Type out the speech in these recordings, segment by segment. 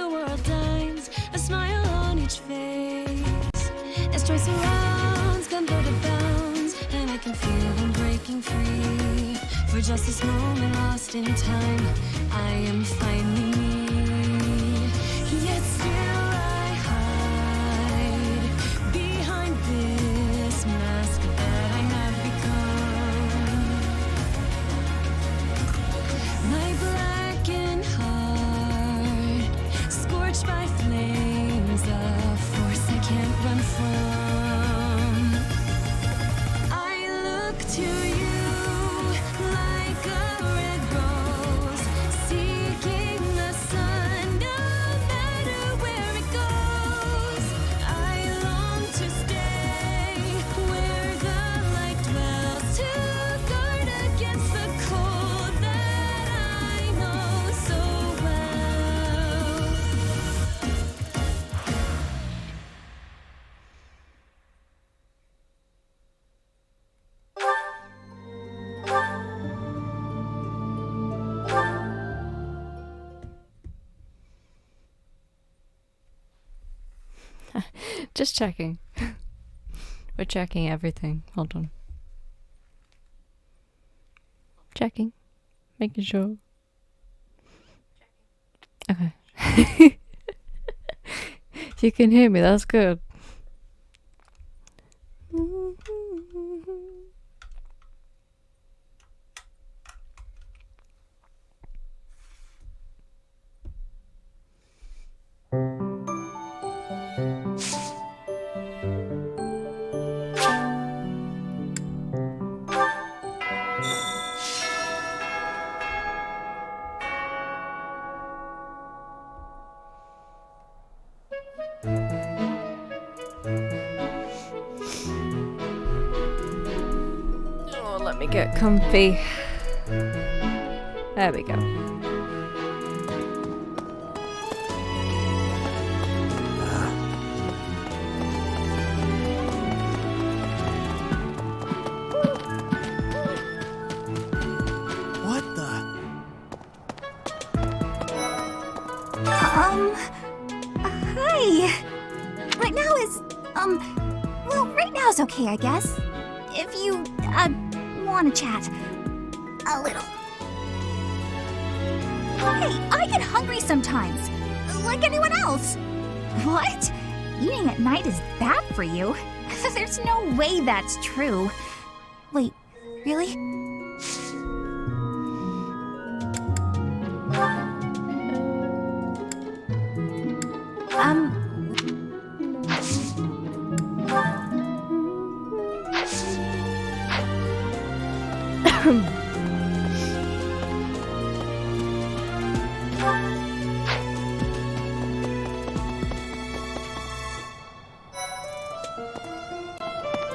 the world dines, a smile on each face. As joy surrounds, come the bounds, and I can feel them breaking free. For just this moment lost in time, I am finally me. Yet still I hide behind this mask that I have become. My blackened heart, scorched by flames, a force I can't run from. I look to you like a red rose, seeking the sun, no matter where it goes. I long to stay where the light dwells, to guard against the cold that I know so well. Just checking. We're checking everything. Hold on. Checking. Making sure. Okay. You can hear me, that's good. Oh, let me get comfy. There we go. What the? Hi. Right now is, well, right now is okay, I guess. If you, want to chat. A little. Hey, I get hungry sometimes. Like anyone else. What? Eating at night is bad for you? There's no way that's true. Wait, really?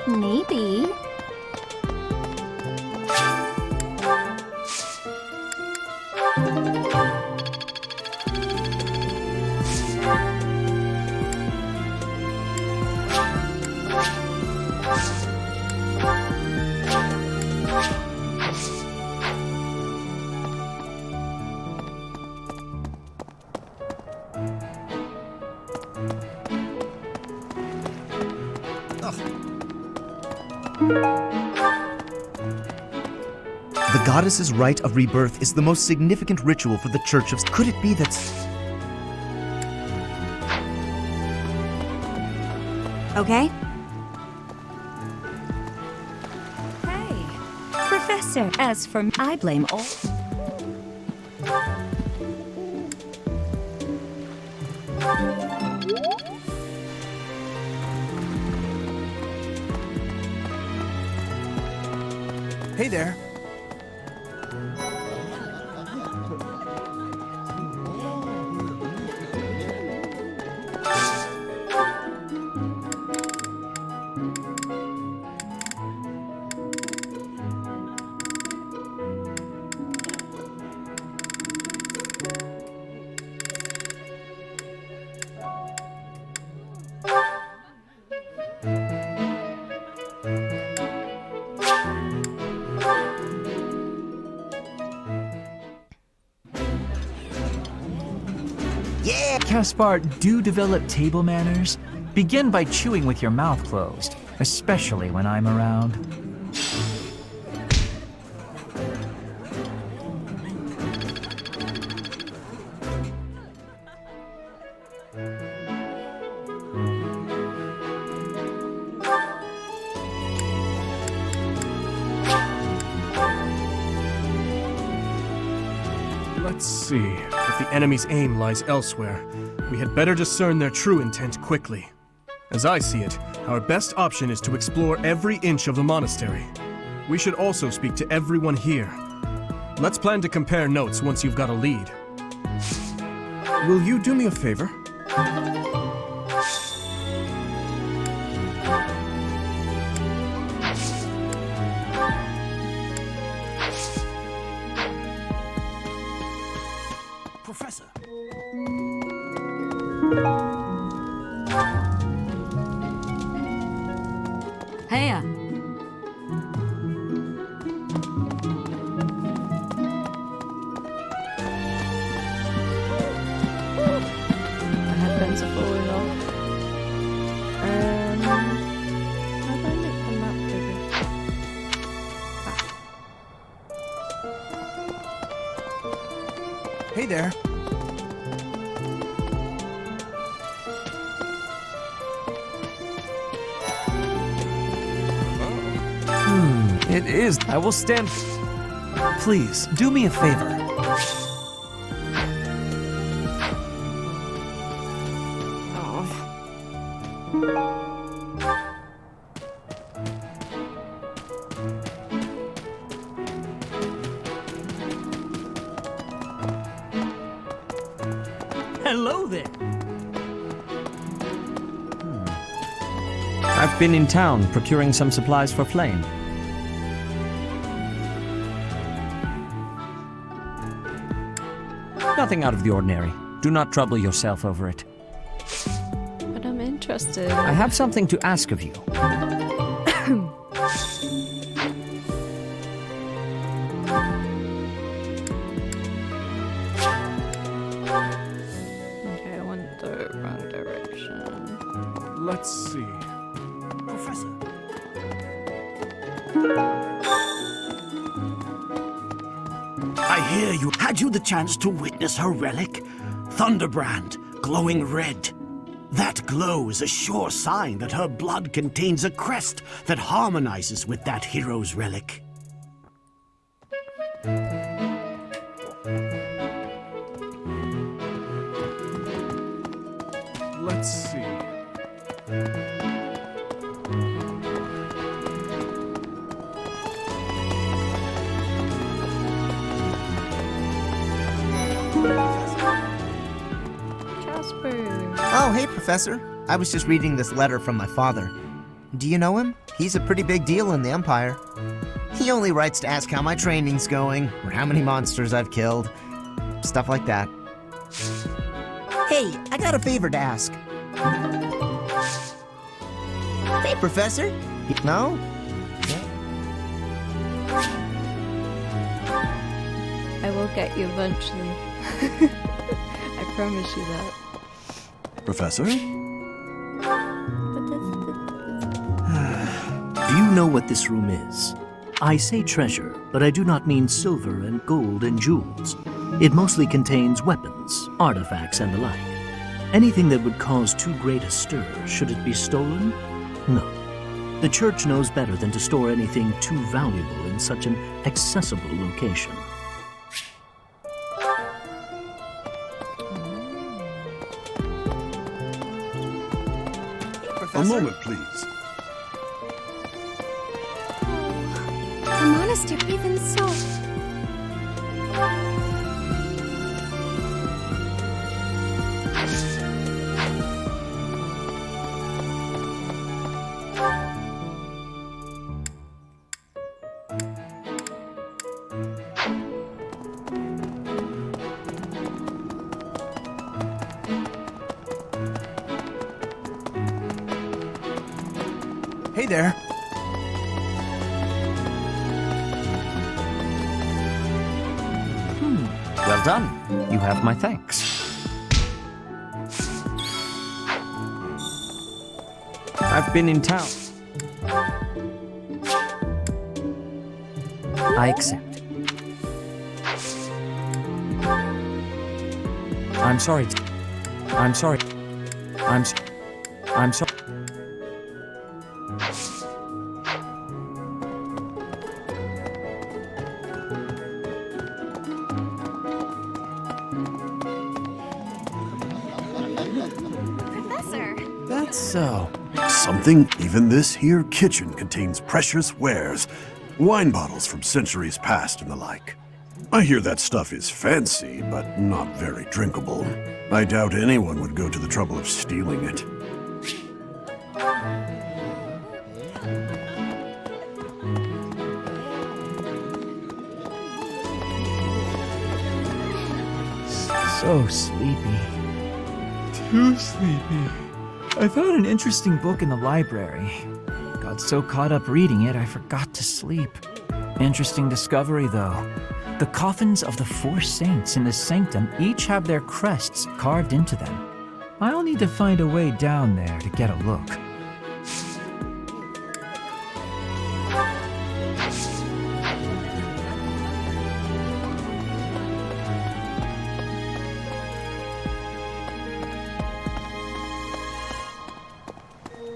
Maybe. The goddess's rite of rebirth is the most significant ritual for the Church of... Could it be that... Okay. Hey, Professor, as for me, I blame all. Hey there. Caspar, do develop table manners. Begin by chewing with your mouth closed, especially when I'm around. Let's see. If the enemy's aim lies elsewhere, we had better discern their true intent quickly. As I see it, our best option is to explore every inch of the monastery. We should also speak to everyone here. Let's plan to compare notes once you've got a lead. Will you do me a favor? Professor. Heya. My headphones are falling off. How do I make the map bigger? Hey there. It is. I will stand. Please, do me a favor. Hello there. I've been in town procuring some supplies for Flame. Nothing out of the ordinary. Do not trouble yourself over it. But I'm interested. I have something to ask of you. Okay, I went the wrong direction. Let's see. Professor. I hear you. Had you the chance to witness her relic? Thunderbrand, glowing red. That glow is a sure sign that her blood contains a crest that harmonizes with that hero's relic. Let's see. Casper. Oh, hey, Professor. I was just reading this letter from my father. Do you know him? He's a pretty big deal in the Empire. He only writes to ask how my training's going, or how many monsters I've killed. Stuff like that. Hey, I got a favor to ask. Hey, Professor. No? I will get you eventually. I promise you that. Professor? But Do you know what this room is? I say treasure, but I do not mean silver and gold and jewels. It mostly contains weapons, artifacts, and the like. Anything that would cause too great a stir, should it be stolen? No. The church knows better than to store anything too valuable in such an accessible location. Professor? A moment, please. The monastery, even so. Hey there. Well done. You have my thanks. I've been in town. I accept. I'm sorry. I'm sorry. I'm sorry. Professor! That's so. Something even this here kitchen contains precious wares. Wine bottles from centuries past and the like. I hear that stuff is fancy, but not very drinkable. I doubt anyone would go to the trouble of stealing it. So sleepy. Too sleepy. I found an interesting book in the library. Got so caught up reading it, I forgot to sleep. Interesting discovery, though. The coffins of the 4 saints in the sanctum each have their crests carved into them. I'll need to find a way down there to get a look.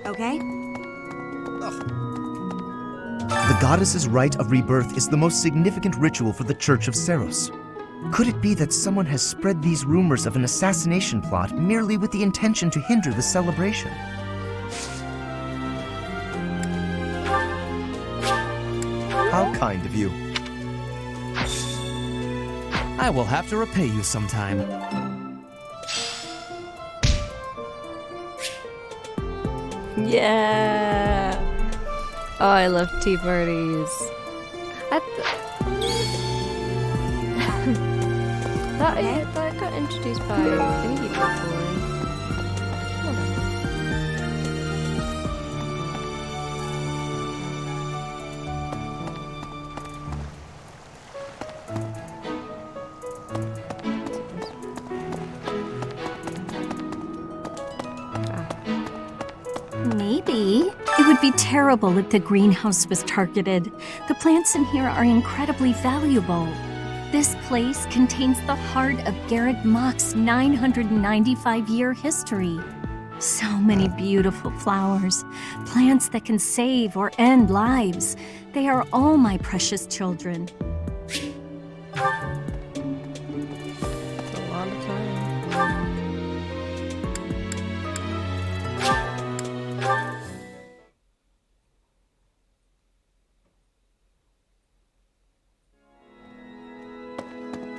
Okay? The goddess's rite of rebirth is the most significant ritual for the Church of Seros. Could it be that someone has spread these rumors of an assassination plot merely with the intention to hinder the celebration? How kind of you. I will have to repay you sometime. Yeah. Oh, I love tea parties. That got introduced by Thingy before. Maybe. It would be terrible if the greenhouse was targeted. The plants in here are incredibly valuable. This place contains the heart of Garrett Mock's 995-year history. So many beautiful flowers, plants that can save or end lives. They are all my precious children. A lot of time.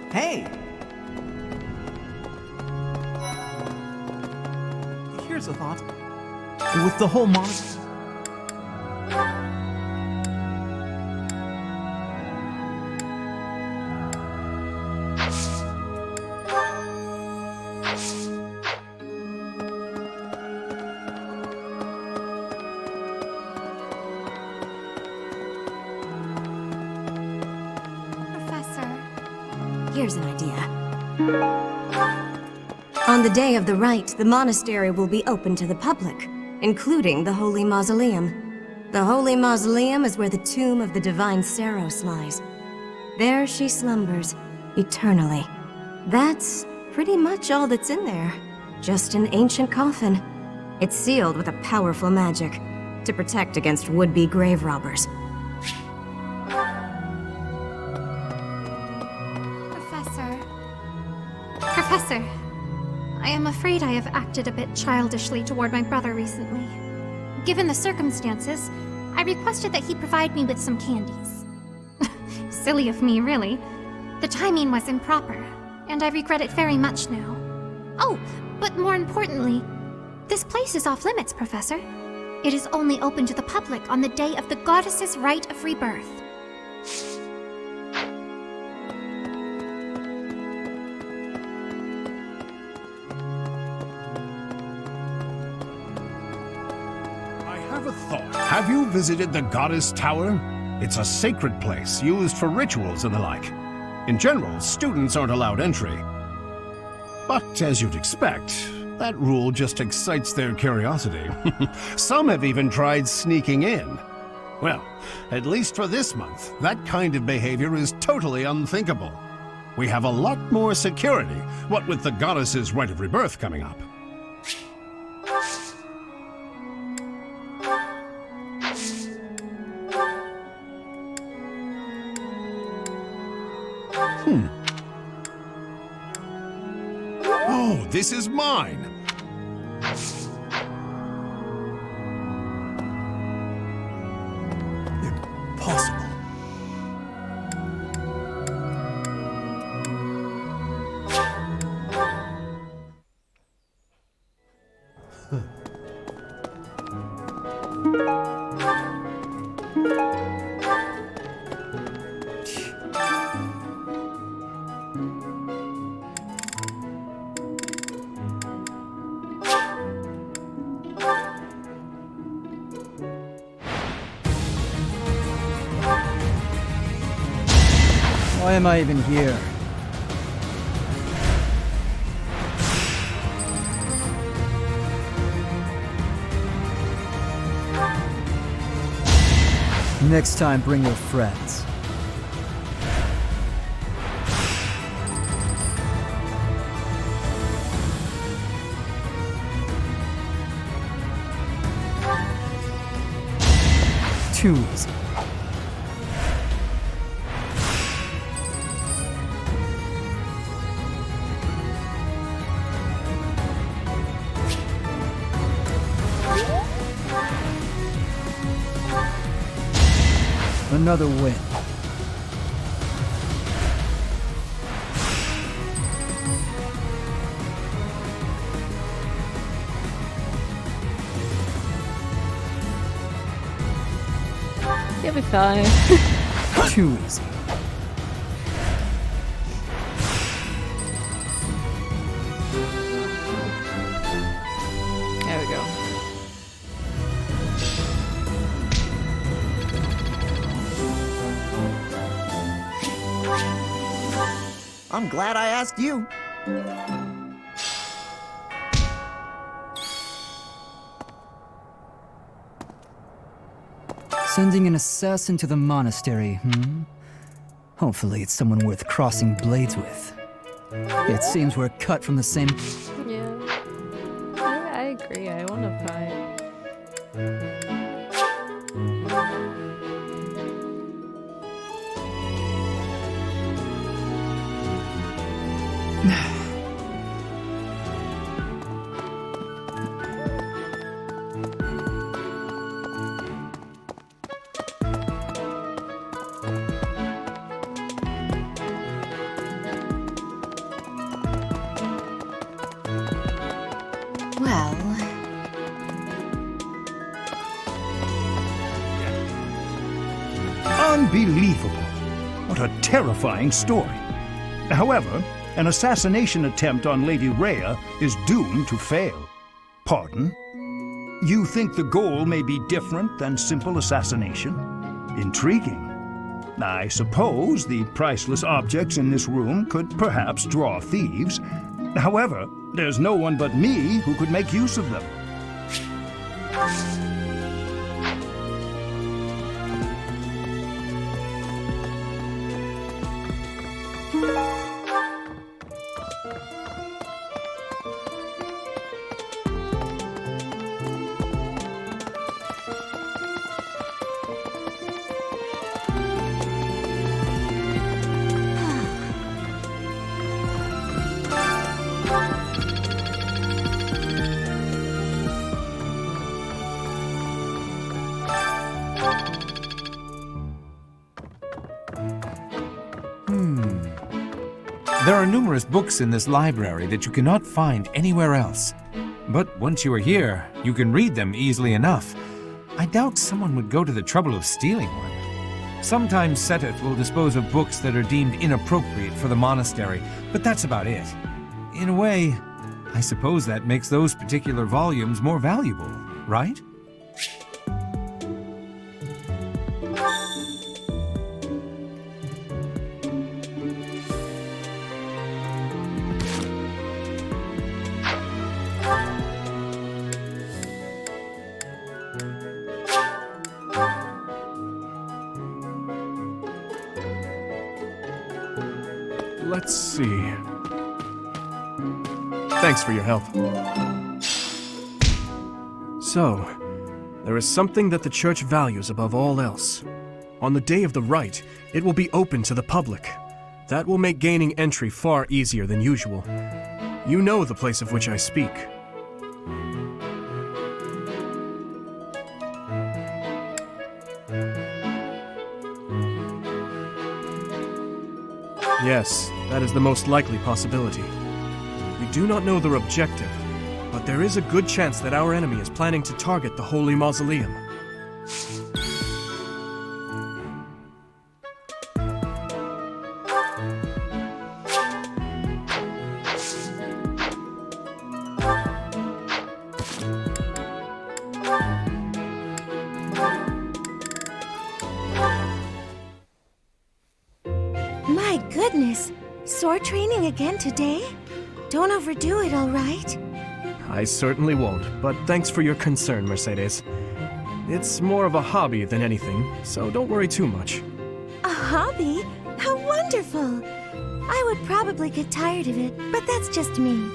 Hey! Here's a thought. With the whole monastery... Here's an idea. On the day of the rite, the monastery will be open to the public, including the Holy Mausoleum. The Holy Mausoleum is where the tomb of the divine Seros lies. There she slumbers, eternally. That's pretty much all that's in there. Just an ancient coffin. It's sealed with a powerful magic to protect against would-be grave robbers. Professor, I am afraid I have acted a bit childishly toward my brother recently. Given the circumstances, I requested that he provide me with some candies. Silly of me, really. The timing was improper, and I regret it very much now. Oh, but more importantly, this place is off limits, Professor. It is only open to the public on the day of the goddess's rite of rebirth. Have you visited the Goddess Tower? It's a sacred place used for rituals and the like. In general, students aren't allowed entry. But as you'd expect, That rule just excites their curiosity. Some have even tried sneaking in. Well, at least for this month, that kind of behavior is totally unthinkable. We have a lot more security, what with the goddess's rite of rebirth coming up. Oh, this is mine! Impossible. Why am I even here? Next time, bring your friends. Too easy. Another win. You'll be fine. Too easy. There we go. I'm glad I asked you. Sending an assassin to the monastery, Hopefully it's someone worth crossing blades with. It seems we're cut from the same... Yeah. I agree. I want to fight. Well, Unbelievable. What a terrifying story. However, an assassination attempt on Lady Rhea is doomed to fail. Pardon? You think the goal may be different than simple assassination? Intriguing. I suppose the priceless objects in this room could perhaps draw thieves. However, there's no one but me who could make use of them. There are numerous books in this library that you cannot find anywhere else. But once you are here, you can read them easily enough. I doubt someone would go to the trouble of stealing one. Sometimes Seteth will dispose of books that are deemed inappropriate for the monastery, but that's about it. In a way, I suppose that makes those particular volumes more valuable, right? Let's see. Thanks for your help. So, there is something that the church values above all else. On the day of the rite, it will be open to the public. That will make gaining entry far easier than usual. You know the place of which I speak. Yes, that is the most likely possibility. We do not know their objective, but there is a good chance that our enemy is planning to target the Holy Mausoleum. My goodness! Sword training again today? Don't overdo it, all right? I certainly won't, but thanks for your concern, Mercedes. It's more of a hobby than anything, so don't worry too much. A hobby? How wonderful! I would probably get tired of it, but that's just me.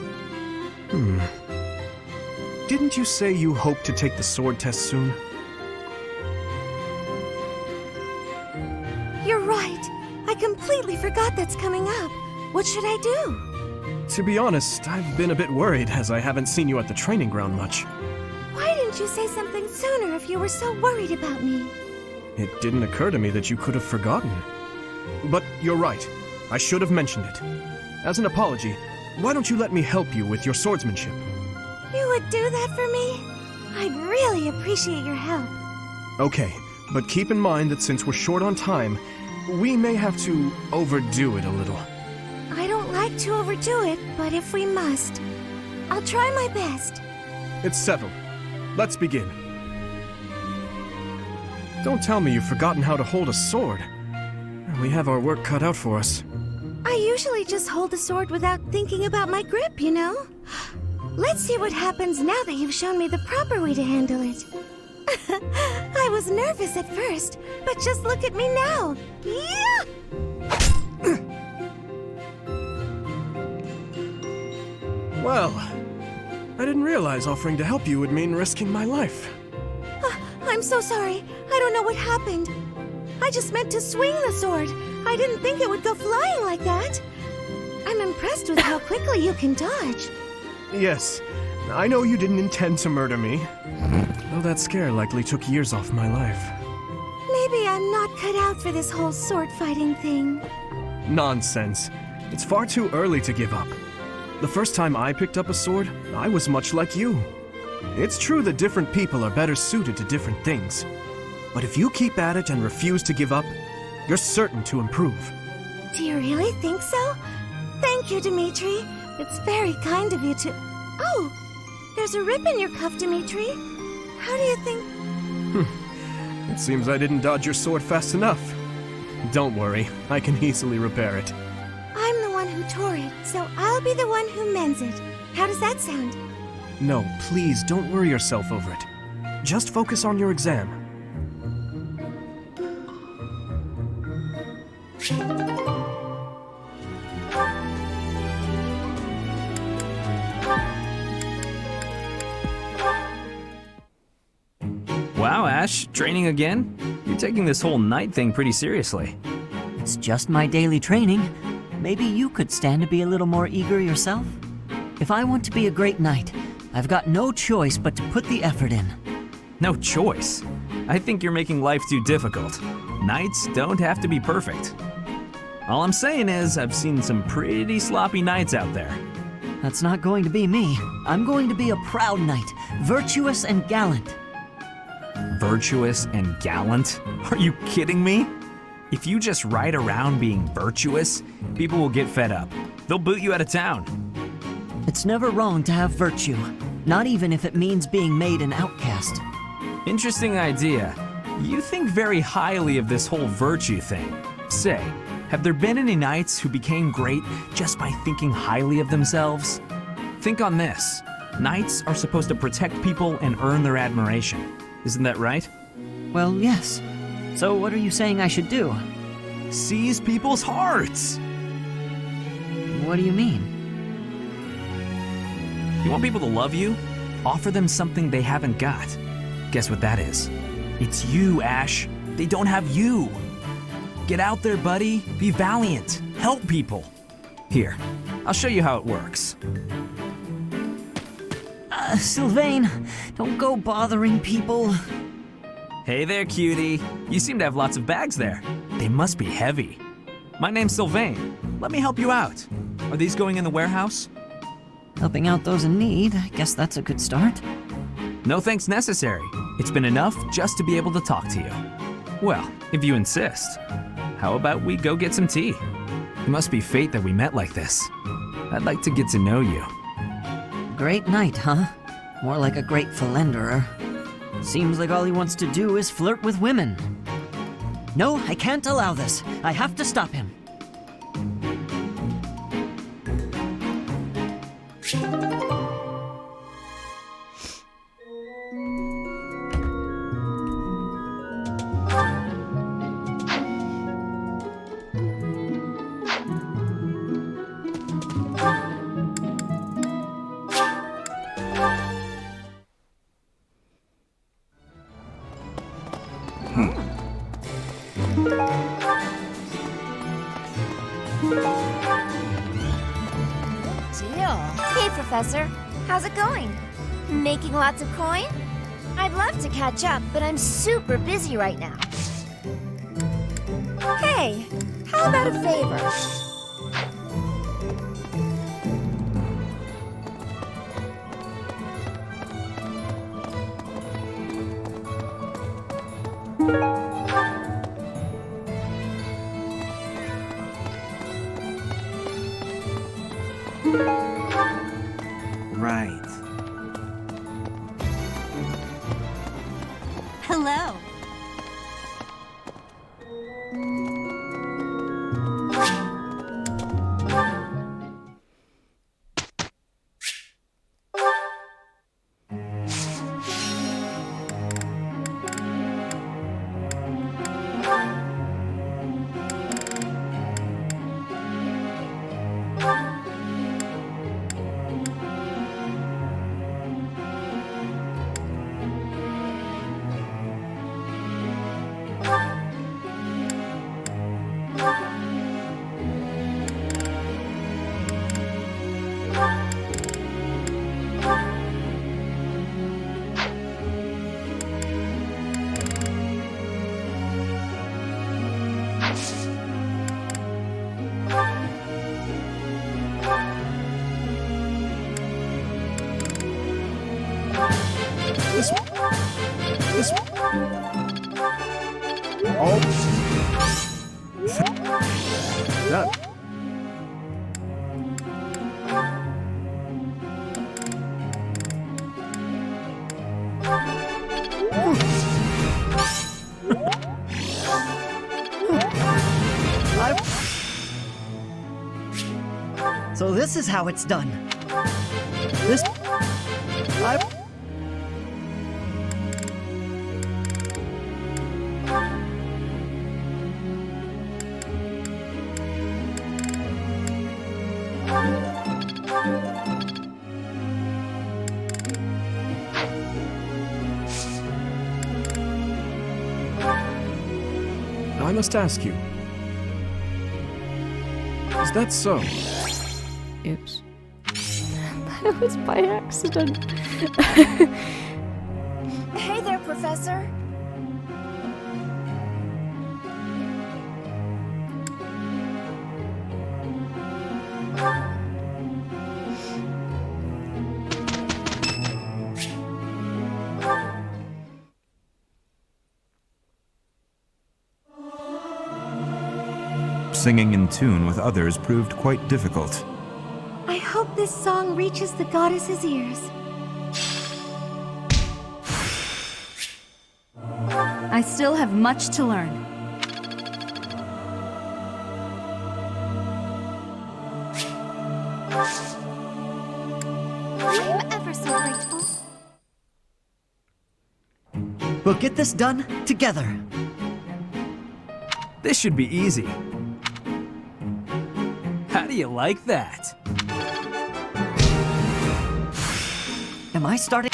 Didn't you say you hope to take the sword test soon? You're right. I completely forgot that's coming up. What should I do? To be honest, I've been a bit worried as I haven't seen you at the training ground much. Why didn't you say something sooner if you were so worried about me? It didn't occur to me that you could have forgotten. But you're right. I should have mentioned it. As an apology, why don't you let me help you with your swordsmanship? You would do that for me? I'd really appreciate your help. Okay, but keep in mind that since we're short on time, we may have to overdo it a little. I don't like to overdo it, but if we must, I'll try my best. It's settled. Let's begin. Don't tell me you've forgotten how to hold a sword. We have our work cut out for us. I usually just hold the sword without thinking about my grip, you know? Let's see what happens now that you've shown me the proper way to handle it. I was nervous at first, but just look at me now. Yeah! Well, I didn't realize offering to help you would mean risking my life. I'm so sorry. I don't know what happened. I just meant to swing the sword. I didn't think it would go flying like that. I'm impressed with how quickly you can dodge. Yes, I know you didn't intend to murder me, though that scare likely took years off my life. Maybe I'm not cut out for this whole sword fighting thing. Nonsense. It's far too early to give up. The first time I picked up a sword, I was much like you. It's true that different people are better suited to different things. But if you keep at it and refuse to give up, you're certain to improve. Do you really think so? Thank you, Dimitri. It's very kind of you to... Oh! There's a rip in your cuff, Dimitri. How do you think... It seems I didn't dodge your sword fast enough. Don't worry, I can easily repair it. I'm the one who tore it, so I'll be the one who mends it. How does that sound? No, please don't worry yourself over it. Just focus on your exam. Wow, Ash, training again? You're taking this whole knight thing pretty seriously. It's just my daily training. Maybe you could stand to be a little more eager yourself? If I want to be a great knight, I've got no choice but to put the effort in. No choice? I think you're making life too difficult. Knights don't have to be perfect. All I'm saying is, I've seen some pretty sloppy knights out there. That's not going to be me. I'm going to be a proud knight, virtuous and gallant. Virtuous and gallant? Are you kidding me? If you just ride around being virtuous, people will get fed up. They'll boot you out of town. It's never wrong to have virtue, not even if it means being made an outcast. Interesting idea. You think very highly of this whole virtue thing. Say, have there been any knights who became great just by thinking highly of themselves? Think on this. Knights are supposed to protect people and earn their admiration. Isn't that right? Well, yes. So what are you saying I should do? Seize people's hearts! What do you mean? You want people to love you? Offer them something they haven't got. Guess what that is? It's you, Ash. They don't have you. Get out there, buddy. Be valiant. Help people. Here, I'll show you how it works. Sylvain, don't go bothering people. Hey there, cutie. You seem to have lots of bags there. They must be heavy. My name's Sylvain. Let me help you out. Are these going in the warehouse? Helping out those in need, I guess that's a good start. No thanks necessary. It's been enough just to be able to talk to you. Well, if you insist. How about we go get some tea? It must be fate that we met like this. I'd like to get to know you. Great night, huh? More like a great philanderer. Seems like all he wants to do is flirt with women. No, I can't allow this. I have to stop him. Deal. Hey, Professor. How's it going? Making lots of coin? I'd love to catch up, but I'm super busy right now. Hey, how about a favor? Right. Hello. That. So this is how it's done. This... I must ask you. Is that so? Oops. That was by accident. Hey there, Professor. Singing in tune with others proved quite difficult. I hope this song reaches the goddess's ears. I still have much to learn. I'm ever so grateful. We'll get this done together. This should be easy. How do do you like that? Am I starting?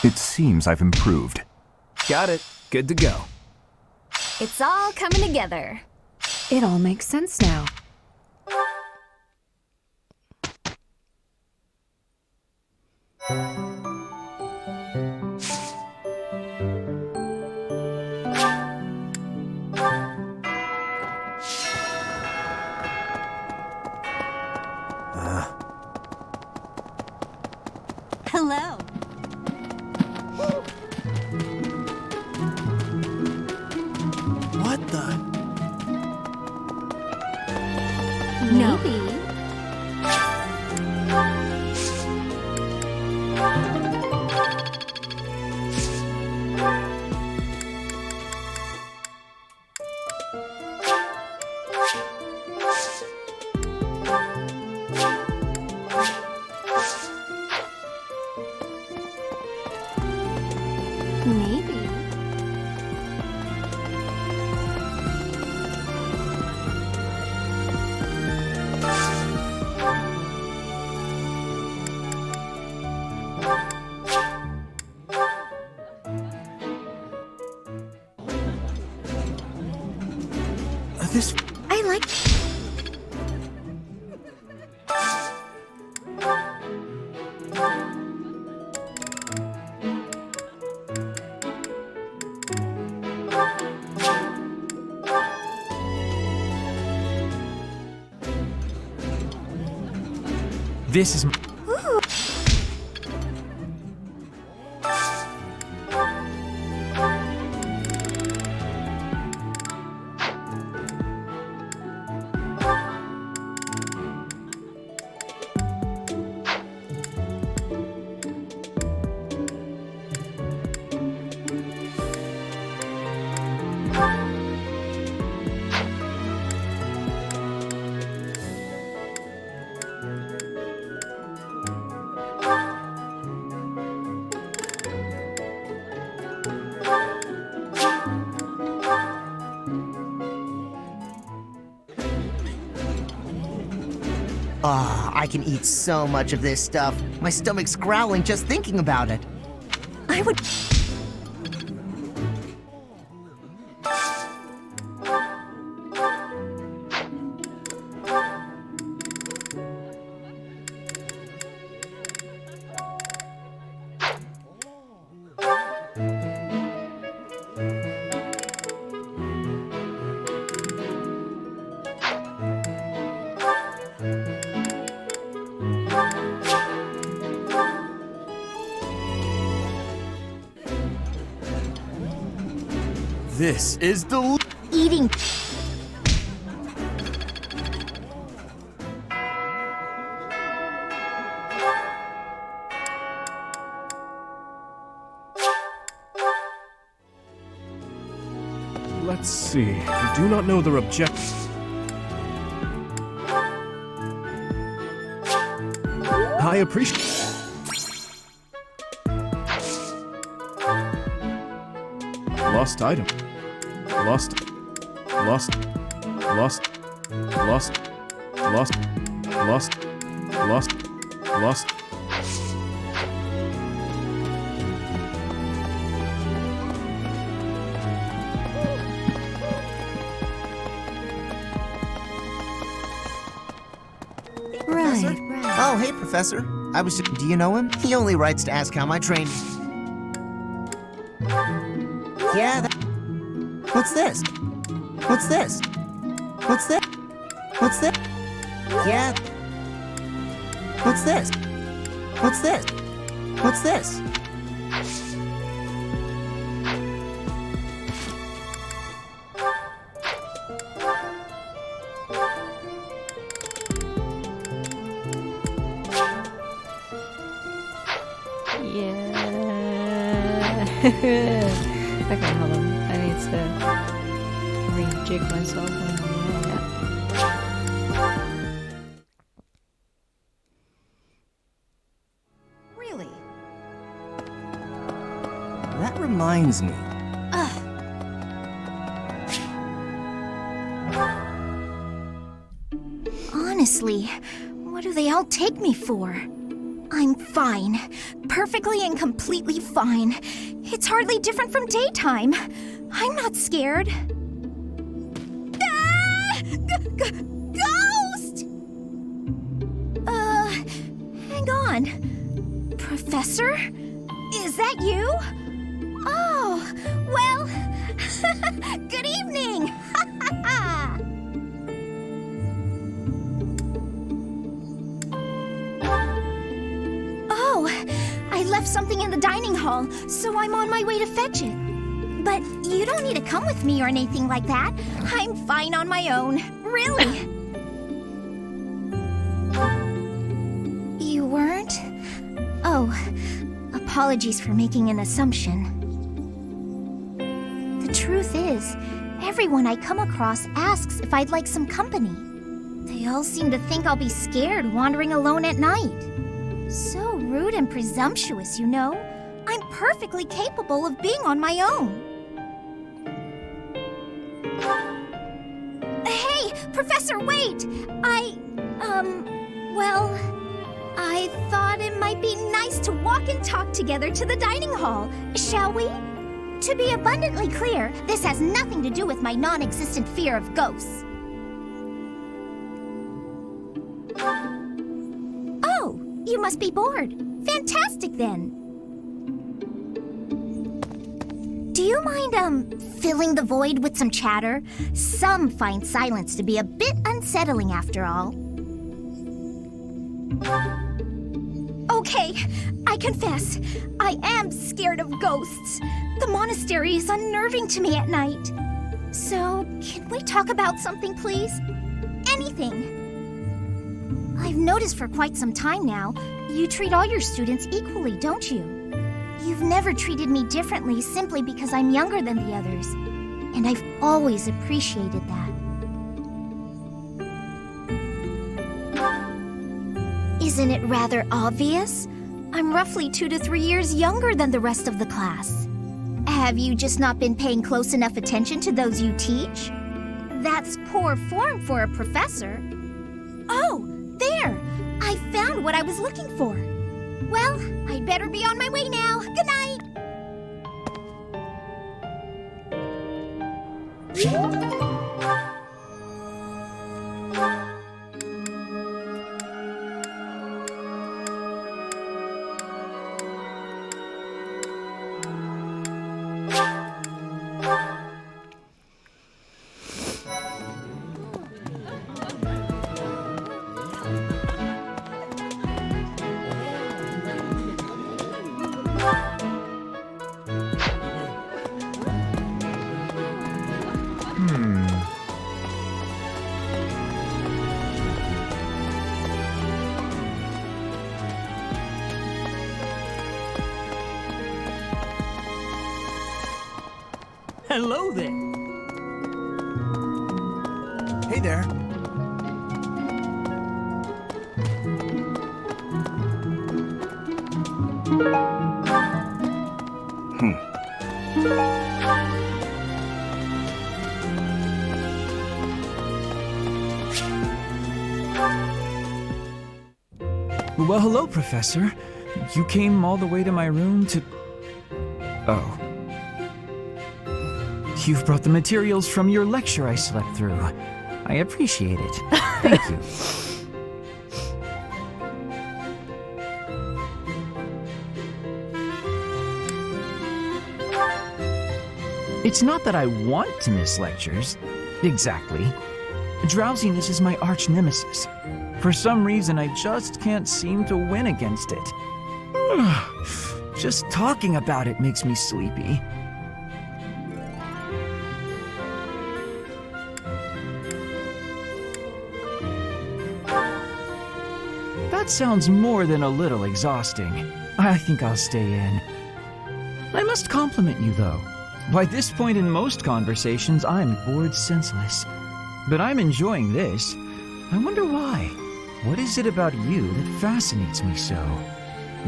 It seems I've improved. Got it. Good to go. It's all coming together. It all makes sense now. Hello. What the? Maybe. Maybe. This. I like. This is. I can eat so much of this stuff. My stomach's growling just thinking about it. I would. This is the Eating. Let's see. I do not know their objective. I appreciate. Lost item. Lost. Lost. Lost. Lost. Lost. Lost. Lost. Lost. Professor? Oh, hey, Professor. I was just... Do you know him? He only writes to ask how my training... Yeah, that... What's this? What's this? What's this? What's this? Yeah. What's this? What's this? What's this? Yeah. Okay, hold on. I need to rejig myself on that. Really? That reminds me. Seriously, what do they all take me for? I'm fine. Perfectly and completely fine. It's hardly different from daytime. I'm not scared. Ah! Ghost! Hang on. Professor? Is that you? Oh, well, good evening. Oh, I left something in the dining hall, so I'm on my way to fetch it. But you don't need to come with me or anything like that. I'm fine on my own. Really. You weren't? Oh, apologies for making an assumption. The truth is, everyone I come across asks if I'd like some company. They all seem to think I'll be scared wandering alone at night. So rude and presumptuous, you know. I'm perfectly capable of being on my own. Hey, Professor, wait! Well, I thought it might be nice to walk and talk together to the dining hall. Shall we? To be abundantly clear, this has nothing to do with my non-existent fear of ghosts. Oh, you must be bored. Fantastic, then. Do you mind, filling the void with some chatter? Some find silence to be a bit unsettling after all. Okay, I confess, I am scared of ghosts. The monastery is unnerving to me at night. So, can we talk about something, please? Anything. I've noticed for quite some time now, you treat all your students equally, don't you? You've never treated me differently simply because I'm younger than the others. And I've always appreciated that. Isn't it rather obvious? I'm roughly 2 to 3 years younger than the rest of the class. Have you just not been paying close enough attention to those you teach? That's poor form for a professor. Oh, there! I found what I was looking for. Well, I'd better be on my way now. Good night! Hello there. Hey there. Well, hello, Professor. You came all the way to my room to... Oh. You've brought the materials from your lecture I slept through. I appreciate it. Thank you. It's not that I want to miss lectures. Exactly. Drowsiness is my arch nemesis. For some reason, I just can't seem to win against it. Just talking about it makes me sleepy. That sounds more than a little exhausting. I think I'll stay in. I must compliment you, though. By this point in most conversations, I'm bored senseless. But I'm enjoying this. I wonder why. What is it about you that fascinates me so?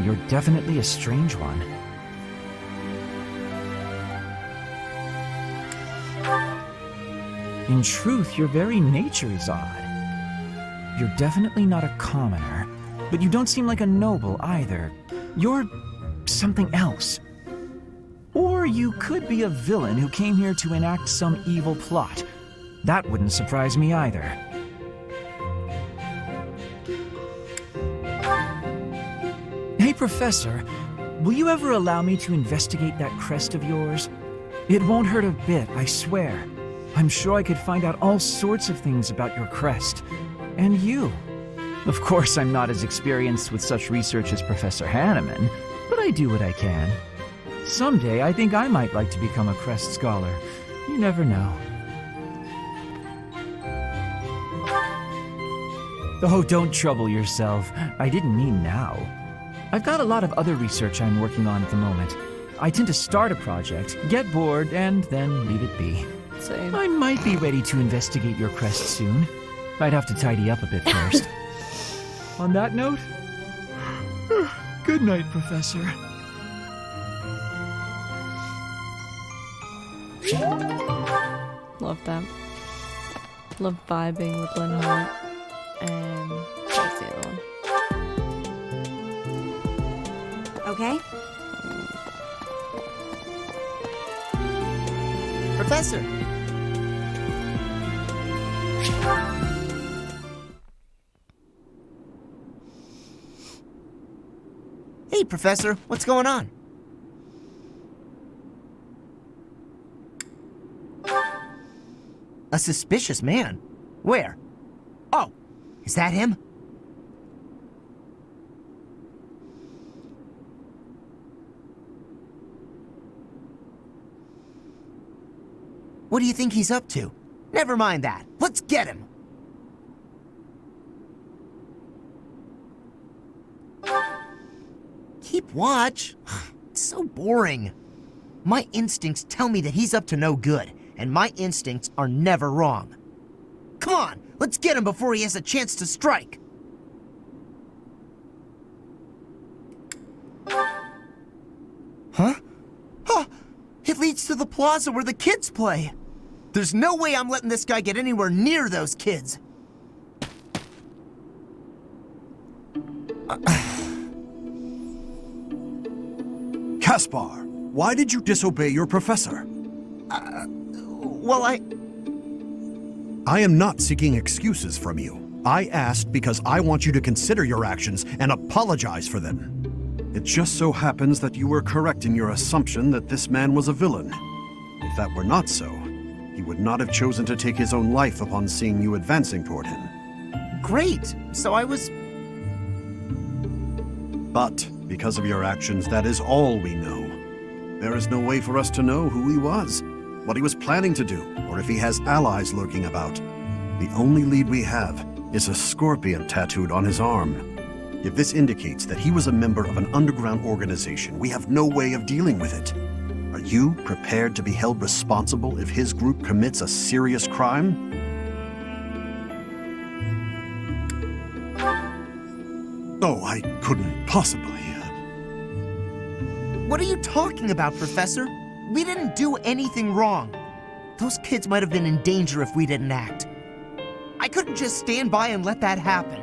You're definitely a strange one. In truth, your very nature is odd. You're definitely not a commoner, but you don't seem like a noble either. You're something else. Or you could be a villain who came here to enact some evil plot. That wouldn't surprise me either. Hey, Professor, will you ever allow me to investigate that crest of yours? It won't hurt a bit, I swear. I'm sure I could find out all sorts of things about your crest. And you. Of course, I'm not as experienced with such research as Professor Hanneman, but I do what I can. Someday, I think I might like to become a crest scholar. You never know. Oh, don't trouble yourself. I didn't mean now. I've got a lot of other research I'm working on at the moment. I tend to start a project, get bored, and then leave it be. Same. I might be ready to investigate your crest soon. I'd have to tidy up a bit first. On that note, good night, Professor. Love that. Love vibing with Linhardt. And what's the other one? Okay? Professor! Hey, Professor, what's going on? A suspicious man? Where? Oh, is that him? What do you think he's up to? Never mind that. Let's get him! Keep watch? It's so boring. My instincts tell me that he's up to no good, and my instincts are never wrong. Come on, let's get him before he has a chance to strike! Huh? Huh! It leads to the plaza where the kids play! There's no way I'm letting this guy get anywhere near those kids! Caspar, why did you disobey your professor? Well, I am not seeking excuses from you. I asked because I want you to consider your actions and apologize for them. It just so happens that you were correct in your assumption that this man was a villain. If that were not so, he would not have chosen to take his own life upon seeing you advancing toward him. Great! So I was... But, because of your actions, that is all we know. There is no way for us to know who he was, what he was planning to do, or if he has allies lurking about. The only lead we have is a scorpion tattooed on his arm. If this indicates that he was a member of an underground organization, we have no way of dealing with it. Are you prepared to be held responsible if his group commits a serious crime? Oh, I couldn't possibly. What are you talking about, Professor? We didn't do anything wrong. Those kids might have been in danger if we didn't act. I couldn't just stand by and let that happen.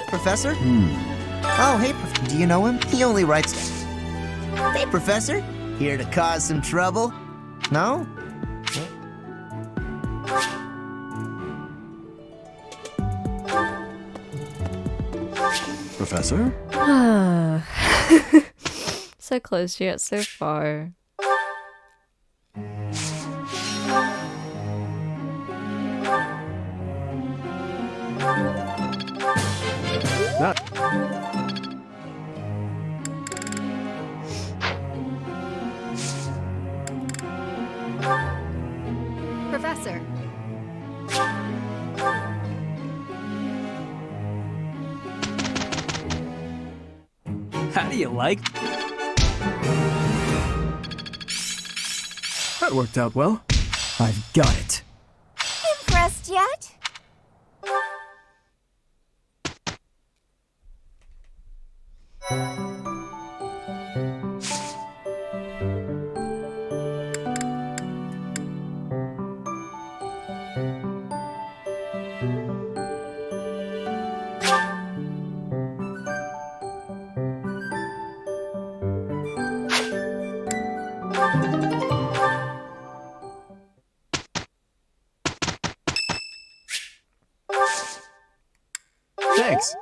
Professor? Oh, hey, do you know him? He only writes... Hey, Professor. Here to cause some trouble? No? Professor? So close yet so far. Professor. How do you like? That worked out well. I've got it. Impressed yet? Thanks.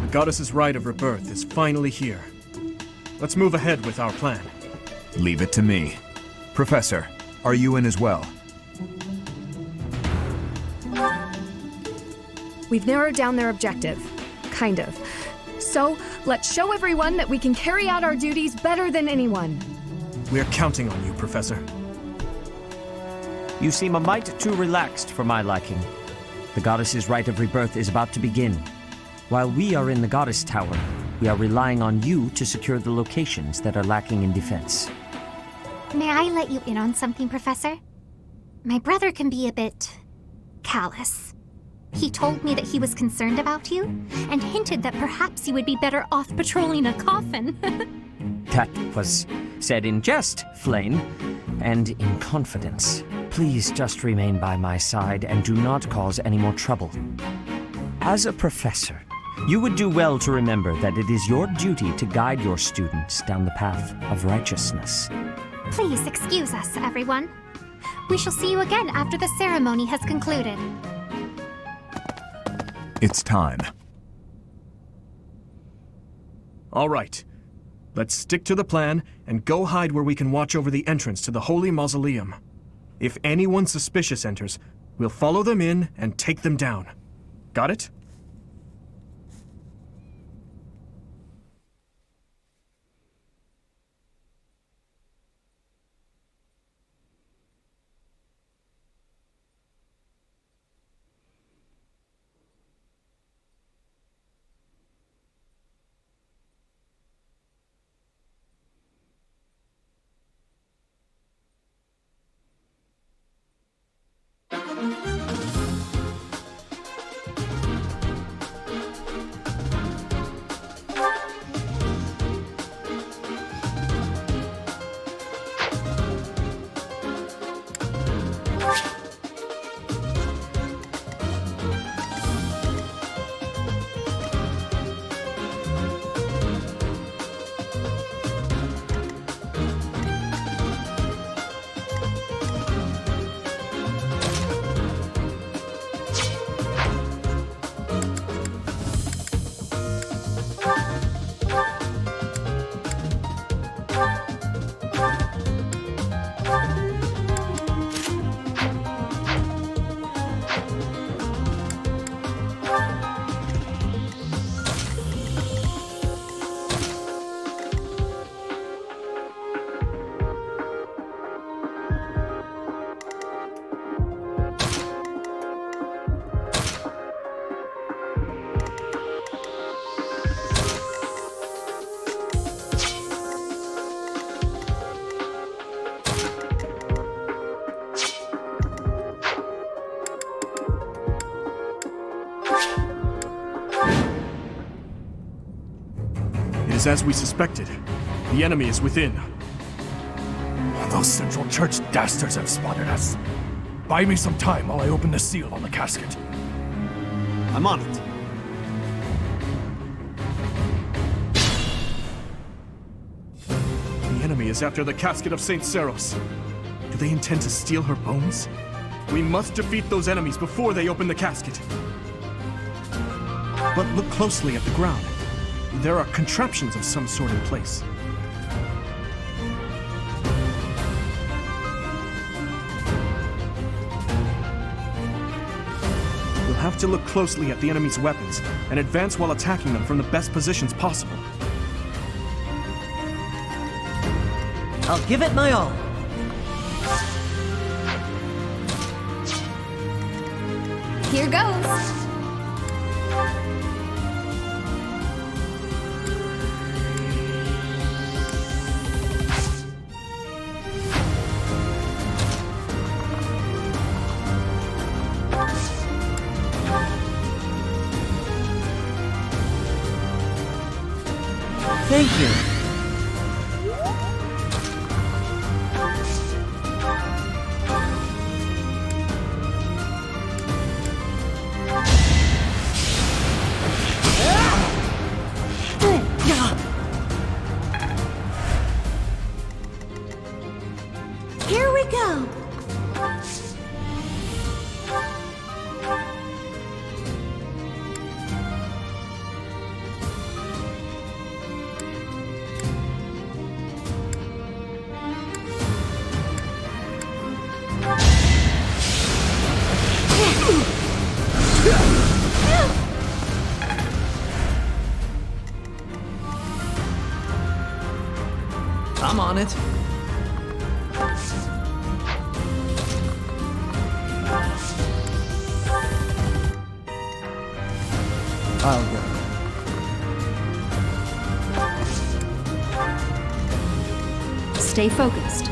The goddess's rite of rebirth is finally here. Let's move ahead with our plan. Leave it to me. Professor, are you in as well? We've narrowed down their objective. Kind of. So, let's show everyone that we can carry out our duties better than anyone. We're counting on you, Professor. You seem a mite too relaxed for my liking. The goddess's rite of rebirth is about to begin. While we are in the goddess tower, we are relying on you to secure the locations that are lacking in defense. May I let you in on something, Professor? My brother can be a bit callous. He told me that he was concerned about you, and hinted that perhaps you would be better off patrolling a coffin. That was said in jest, Flame, and in confidence. Please just remain by my side and do not cause any more trouble. As a professor, you would do well to remember that it is your duty to guide your students down the path of righteousness. Please excuse us, everyone. We shall see you again after the ceremony has concluded. It's time. All right. Let's stick to the plan and go hide where we can watch over the entrance to the Holy Mausoleum. If anyone suspicious enters, we'll follow them in and take them down. Got it? is as we suspected. The enemy is within. Those Central Church dastards have spotted us. Buy me some time while I open the seal on the casket. I'm on it. The enemy is after the casket of St. Seros. Do they intend to steal her bones? We must defeat those enemies before they open the casket. But look closely at the ground. There are contraptions of some sort in place. We'll have to look closely at the enemy's weapons and advance while attacking them from the best positions possible. I'll give it my all. Here goes. Thank you. Here we go. I'm on it. I'll go. Stay focused.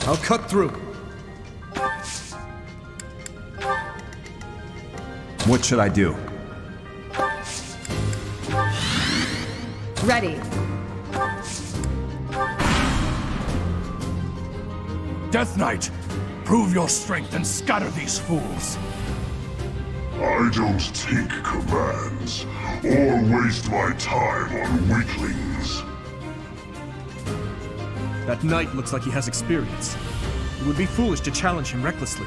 I'll cut through. What should I do? Ready. Death Knight, prove your strength and scatter these fools. I don't take commands, or waste my time on weaklings. That knight looks like he has experience. It would be foolish to challenge him recklessly.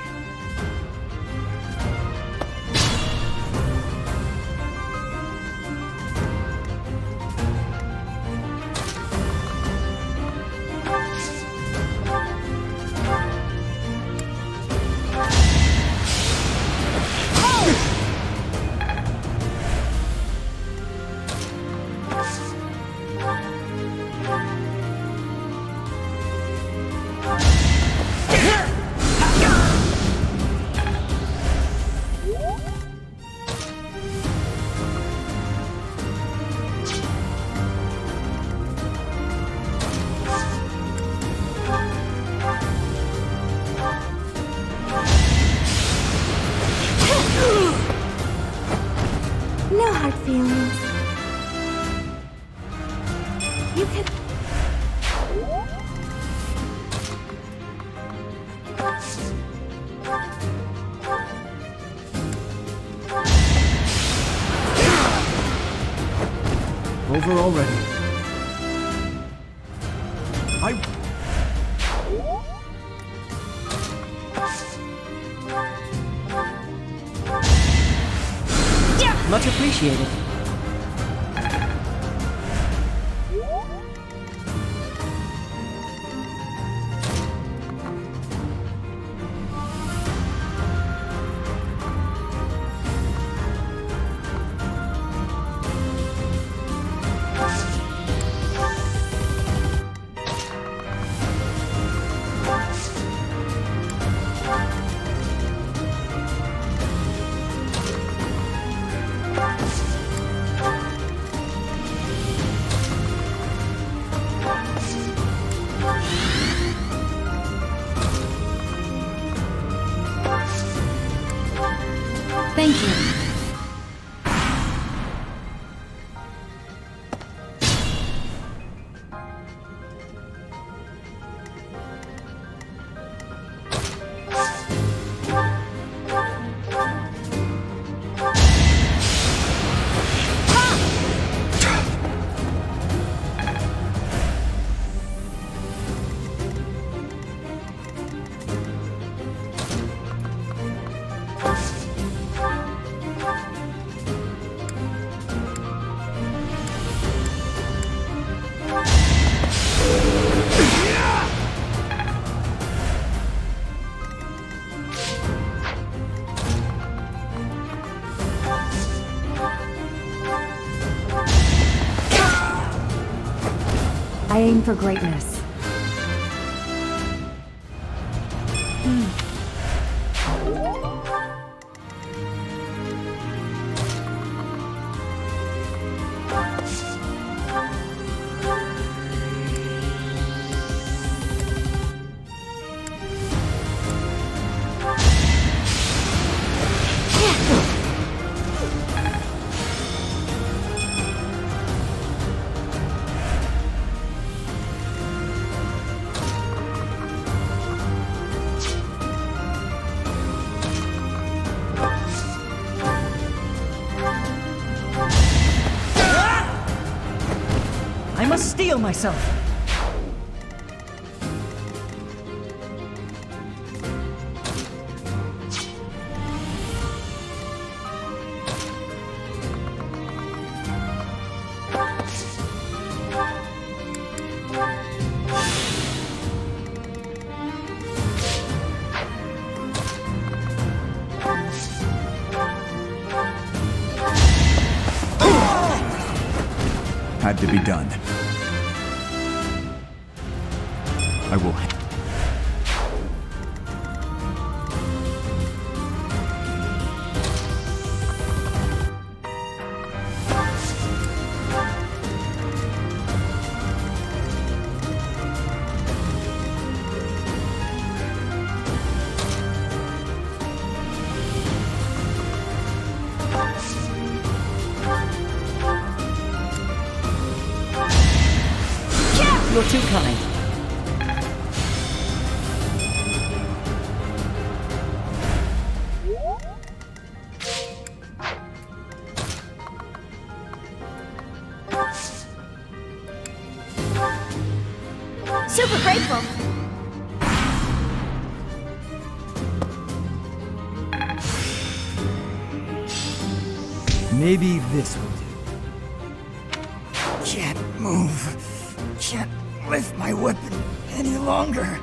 No hard feelings. You can... Over already. Much appreciated. Thank you. I aim for greatness. I must steel myself. Had to be done. I will. You're too kind. Super grateful. Maybe this will do. Can't move. Can't lift my weapon any longer.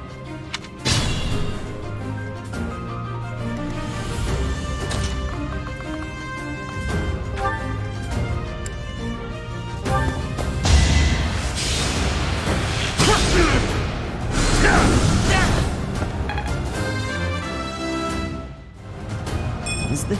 What is this?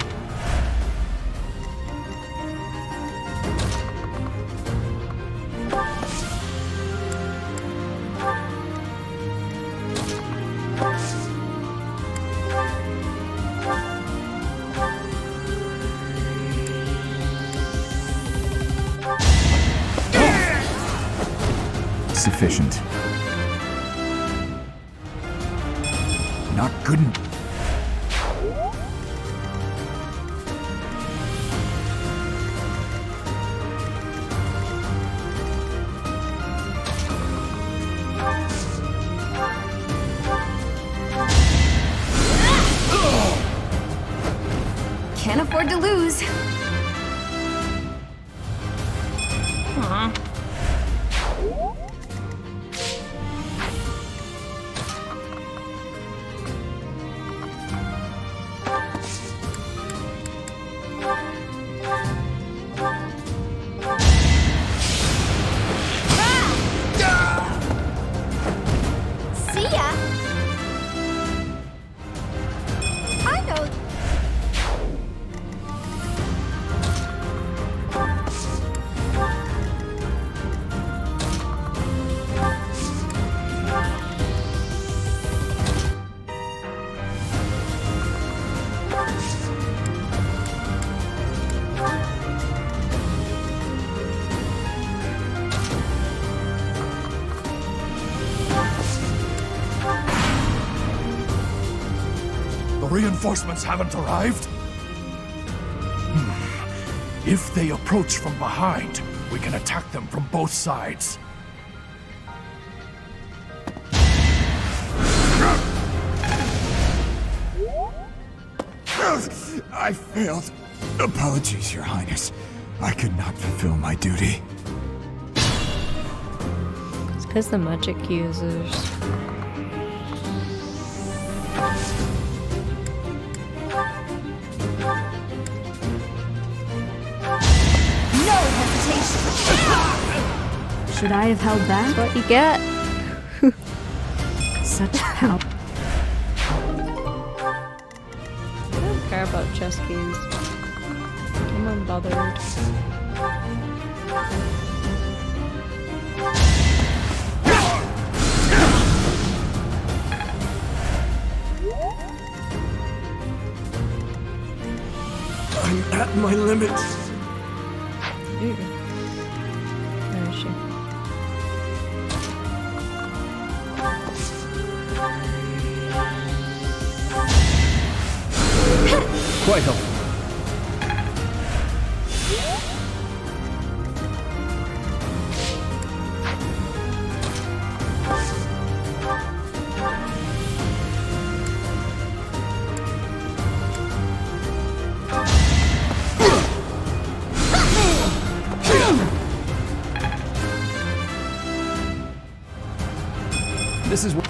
Sufficient. Not good enough. Can't afford to lose. Aw. See ya. I know. reinforcements haven't arrived? If they approach from behind, we can attack them from both sides. I failed. Apologies, Your Highness. I could not fulfill my duty. It's because the magic users. No hesitation. Should I have held back? That's what you get. Such power. I don't care about chess keys. I'm unbothered. I'm at my limit. Ooh. Where is she? Quite helpful. This is what.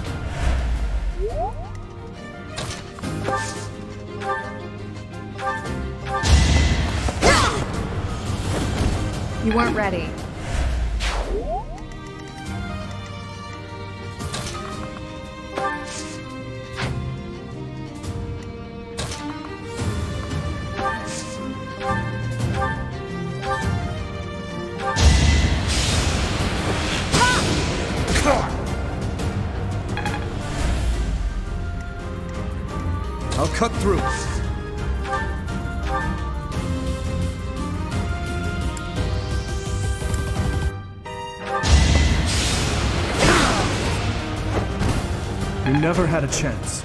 You weren't ready. I'll cut through. You never had a chance.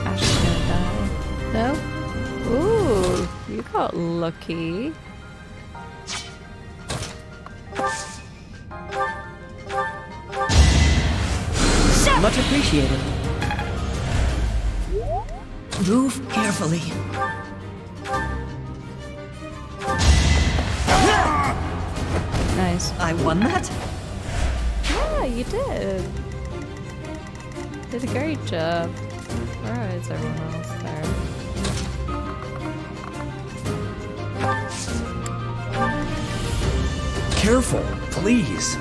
Ash's gonna die. No? Ooh, you got lucky. Much appreciated. Move carefully. Nice. I won that? Yeah, you did. Did a great job. Where is everyone else there? Careful, please.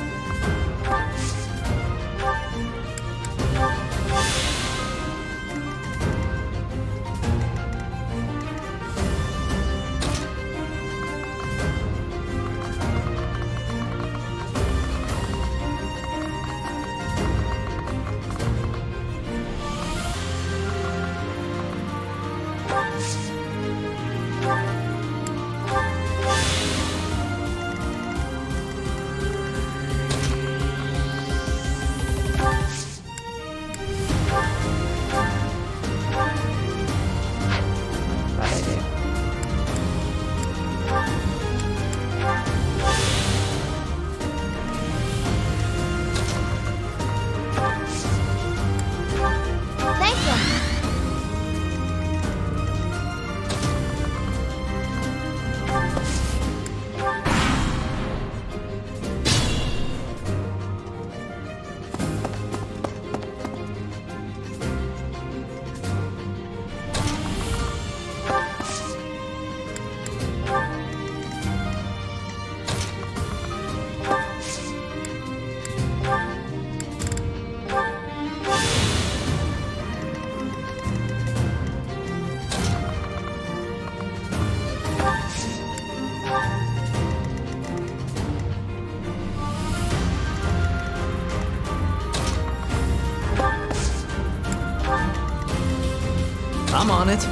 I'm on it.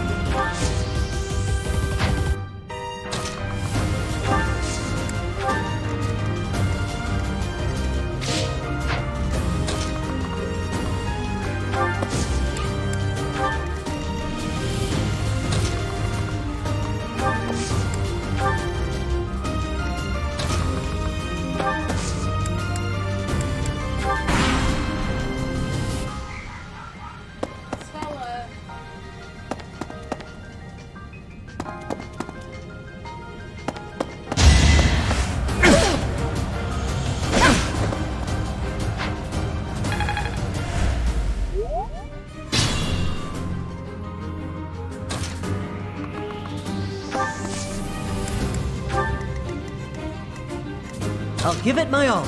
I'll give it my all.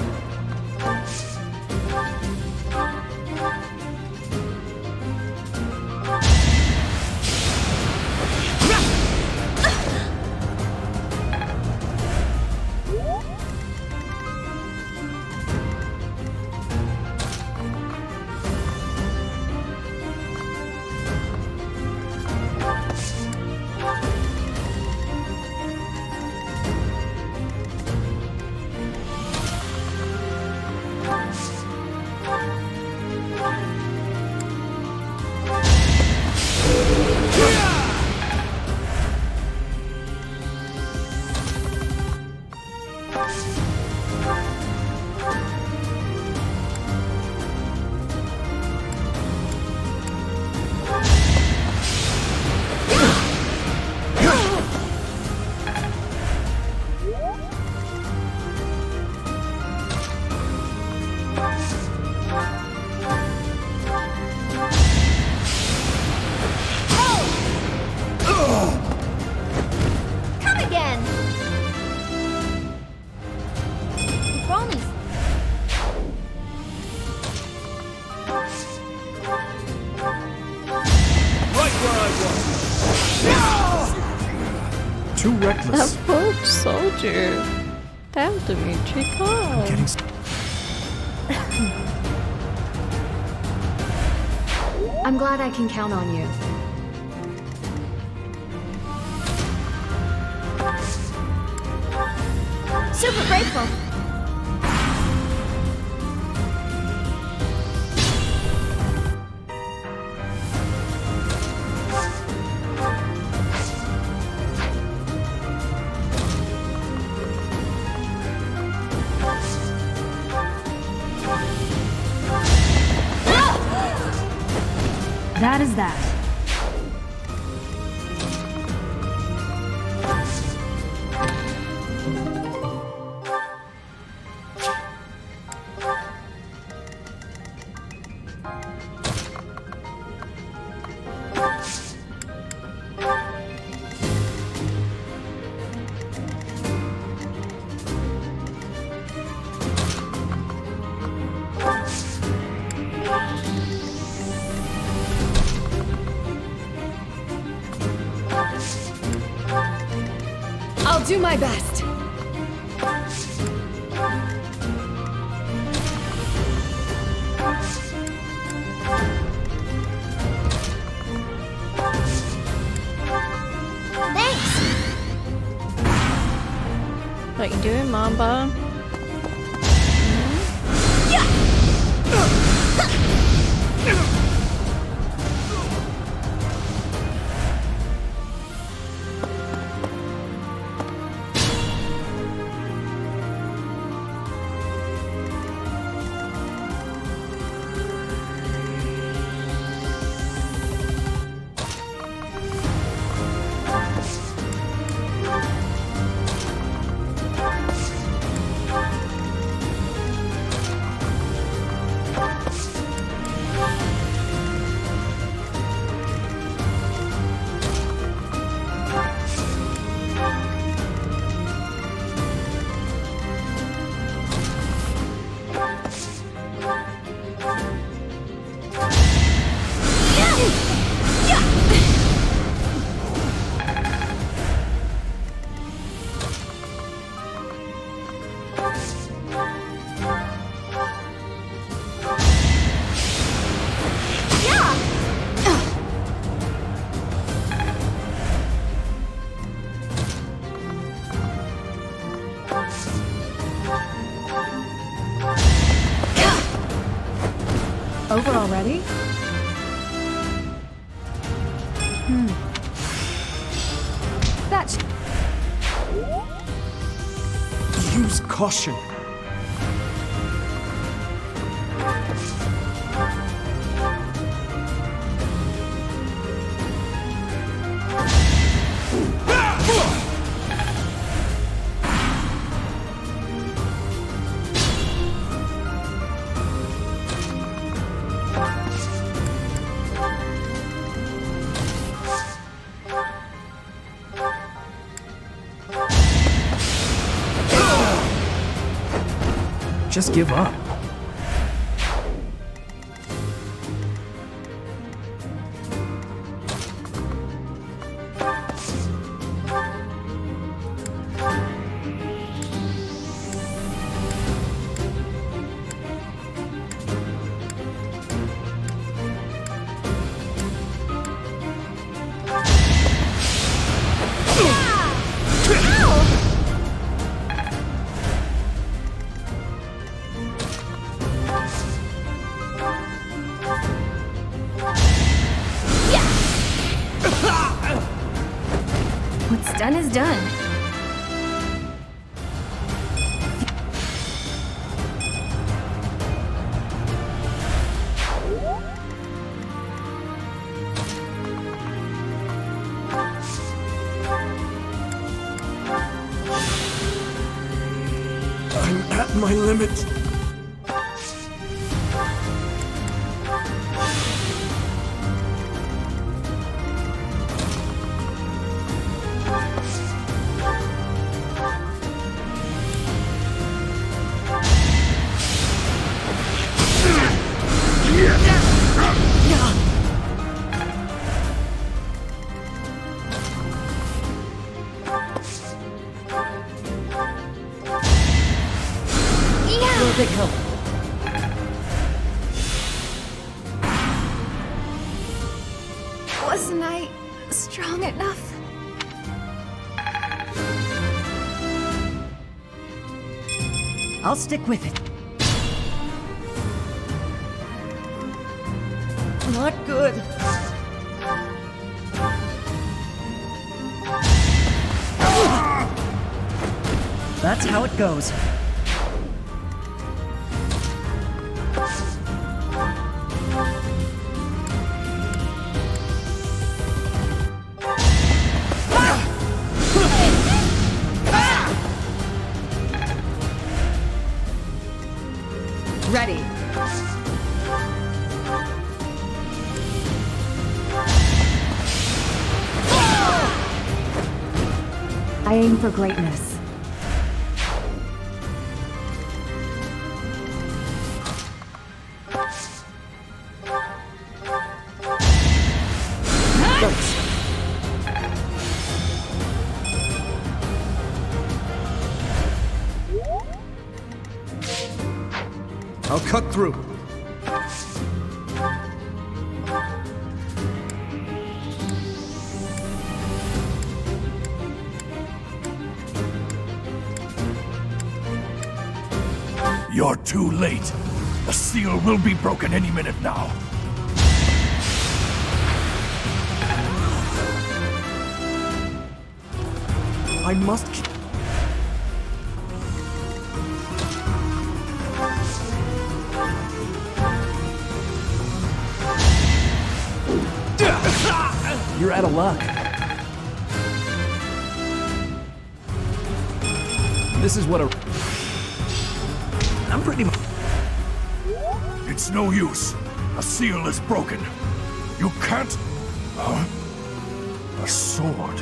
Come again! Bronies. Right where I was. Too reckless. That poor soldier. Damn, Dimitri, calm. I'm glad I can count on you. Super grateful. That is that. I'll do my best. What you doing, Mamba? Over already? That's... Use caution. just give up. What's done is done. I'm at my limit. Big help. Wasn't I strong enough? I'll stick with it. Not good. That's how it goes. Ready. I aim for greatness. Thanks. I'll cut through. You're too late. The seal will be broken any minute now. I must... You're out of luck. This is what a... I'm pretty much... It's no use. A seal is broken. You can't... Huh? A sword.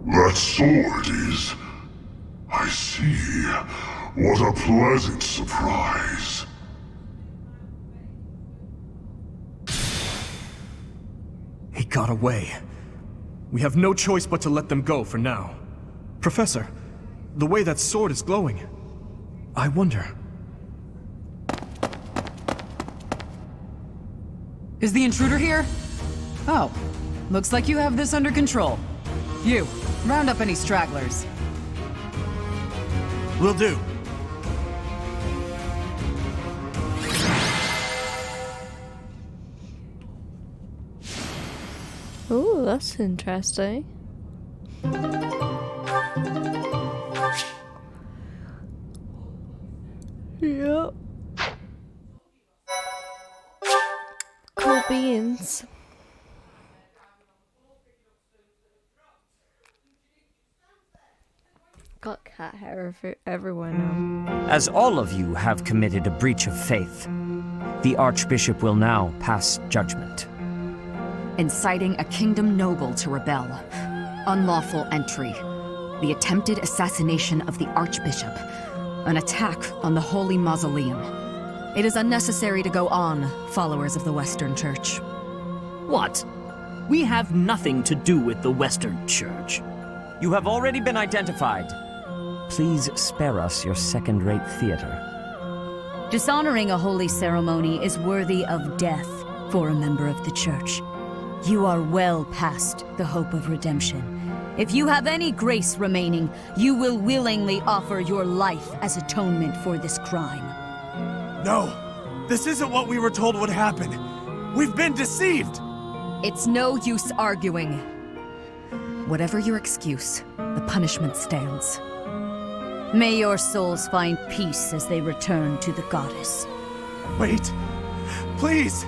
That sword is... I see. What a pleasant surprise. got away. We have no choice but to let them go for now. Professor, the way that sword is glowing, I wonder... Is the intruder here? Oh, looks like you have this under control. You, round up any stragglers. Will do. Ooh, that's interesting. Yep. Cool beans. Got cat hair everywhere now. As all of you have committed a breach of faith, the Archbishop will now pass judgment. Inciting a kingdom noble to rebel. Unlawful entry. The attempted assassination of the Archbishop. An attack on the Holy Mausoleum. It is unnecessary to go on, followers of the Western Church. What? We have nothing to do with the Western Church. You have already been identified. Please spare us your second-rate theater. Dishonoring a holy ceremony is worthy of death for a member of the Church. You are well past the hope of redemption. If you have any grace remaining, you will willingly offer your life as atonement for this crime. No! This isn't what we were told would happen! We've been deceived! It's no use arguing. Whatever your excuse, the punishment stands. May your souls find peace as they return to the goddess. Wait! Please!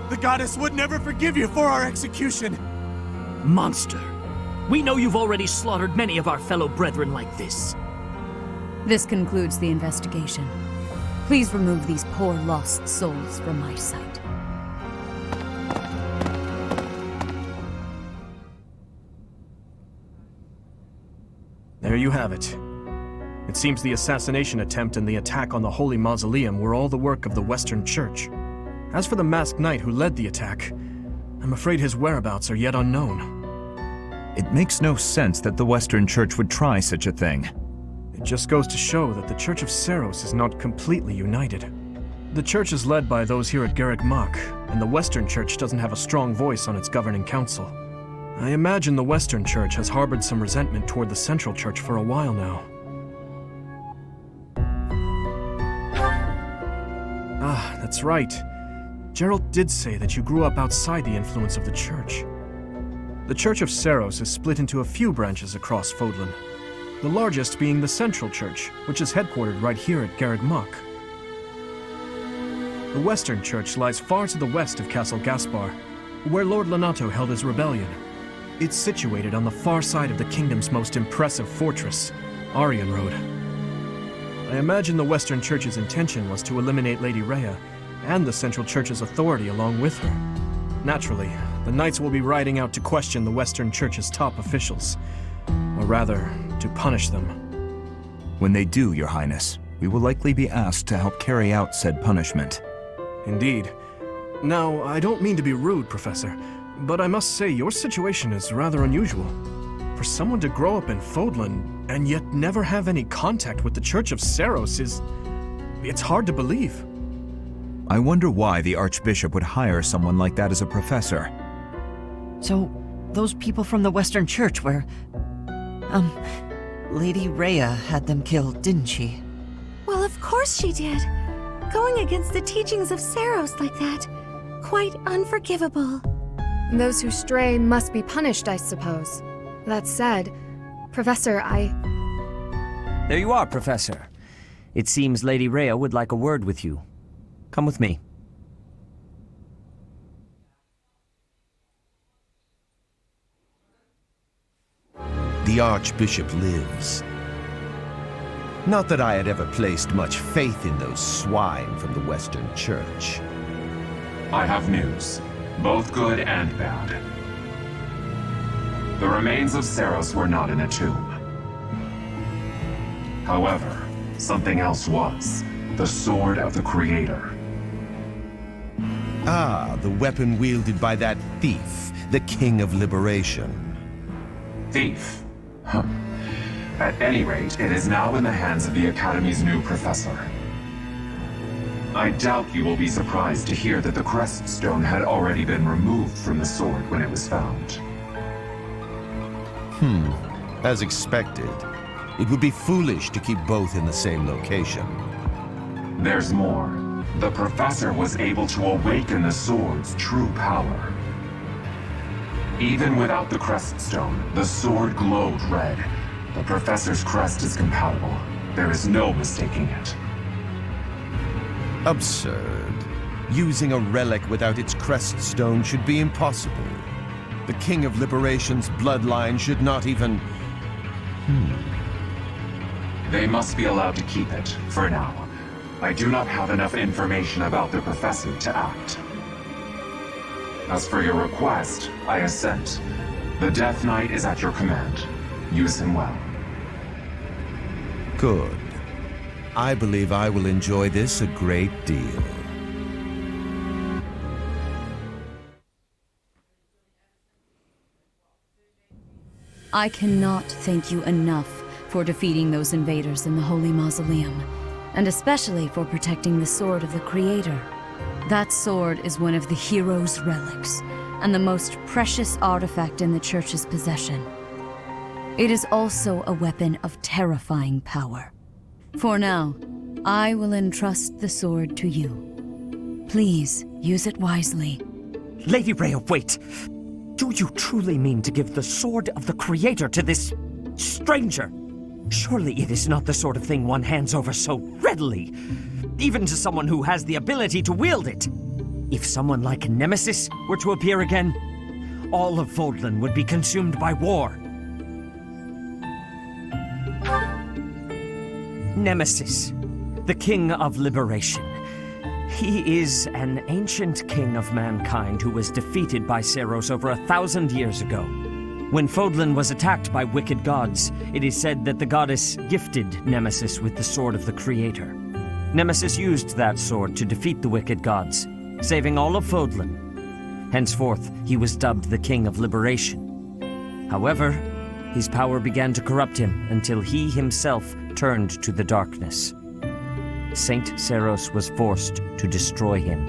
The goddess would never forgive you for our execution! Monster! We know you've already slaughtered many of our fellow brethren like this. This concludes the investigation. Please remove these poor lost souls from my sight. There you have it. It seems the assassination attempt and the attack on the Holy Mausoleum were all the work of the Western Church. As for the masked knight who led the attack, I'm afraid his whereabouts are yet unknown. It makes no sense that the Western Church would try such a thing. It just goes to show that the Church of Seiros is not completely united. The Church is led by those here at Garreg Mach, and the Western Church doesn't have a strong voice on its governing council. I imagine the Western Church has harbored some resentment toward the Central Church for a while now. Ah, that's right. Gerald did say that you grew up outside the influence of the Church. The Church of Seiros is split into a few branches across Fodlan, the largest being the Central Church, which is headquartered right here at Garreg Mach. The Western Church lies far to the west of Castle Gaspar, where Lord Lonato held his rebellion. It's situated on the far side of the kingdom's most impressive fortress, Aryan Road. I imagine the Western Church's intention was to eliminate Lady Rhea and the Central Church's authority along with her. Naturally, the Knights will be riding out to question the Western Church's top officials, or rather, to punish them. When they do, Your Highness, we will likely be asked to help carry out said punishment. Indeed. Now, I don't mean to be rude, Professor, but I must say your situation is rather unusual. For someone to grow up in Fodlan and yet never have any contact with the Church of Seiros it's hard to believe. I wonder why the Archbishop would hire someone like that as a professor. So, those people from the Western Church were... Lady Rhea had them killed, didn't she? Well, of course she did. Going against the teachings of Seiros like that. Quite unforgivable. Those who stray must be punished, I suppose. That said, Professor, There you are, Professor. It seems Lady Rhea would like a word with you. Come with me. The Archbishop lives. Not that I had ever placed much faith in those swine from the Western Church. I have news, both good and bad. The remains of Seiros were not in a tomb. However, something else was. The Sword of the Creator. Ah, the weapon wielded by that thief, the King of Liberation. Thief? Huh. At any rate, it is now in the hands of the Academy's new professor. I doubt you will be surprised to hear that the crest stone had already been removed from the sword when it was found. As expected. It would be foolish to keep both in the same location. There's more. The professor was able to awaken the sword's true power. Even without the crest stone, the sword glowed red. The professor's crest is compatible. There is no mistaking it. Absurd. Using a relic without its crest stone should be impossible. The King of Liberation's bloodline should not even... They must be allowed to keep it, for now. I do not have enough information about the professor to act. As for your request, I assent. The Death Knight is at your command. Use him well. Good. I believe I will enjoy this a great deal. I cannot thank you enough for defeating those invaders in the Holy Mausoleum, and especially for protecting the Sword of the Creator. That sword is one of the hero's relics, and the most precious artifact in the Church's possession. It is also a weapon of terrifying power. For now, I will entrust the sword to you. Please, use it wisely. Lady Rhea, wait! Do you truly mean to give the Sword of the Creator to this stranger? Surely it is not the sort of thing one hands over so readily, even to someone who has the ability to wield it. If someone like Nemesis were to appear again, all of Fodlan would be consumed by war. Nemesis, the King of Liberation. He is an ancient king of mankind who was defeated by Seiros over 1,000 years ago. When Fodlan was attacked by wicked gods, it is said that the goddess gifted Nemesis with the Sword of the Creator. Nemesis used that sword to defeat the wicked gods, saving all of Fodlan. Henceforth, he was dubbed the King of Liberation. However, his power began to corrupt him until he himself turned to the darkness. Saint Seiros was forced to destroy him.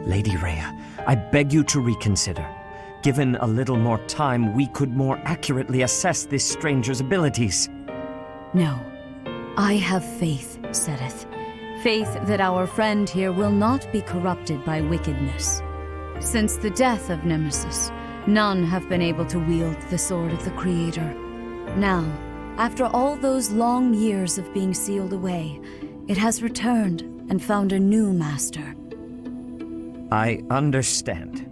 Lady Rhea, I beg you to reconsider. Given a little more time, we could more accurately assess this stranger's abilities. No. I have faith, Seteth. Faith that our friend here will not be corrupted by wickedness. Since the death of Nemesis, none have been able to wield the Sword of the Creator. Now, after all those long years of being sealed away, it has returned and found a new master. I understand.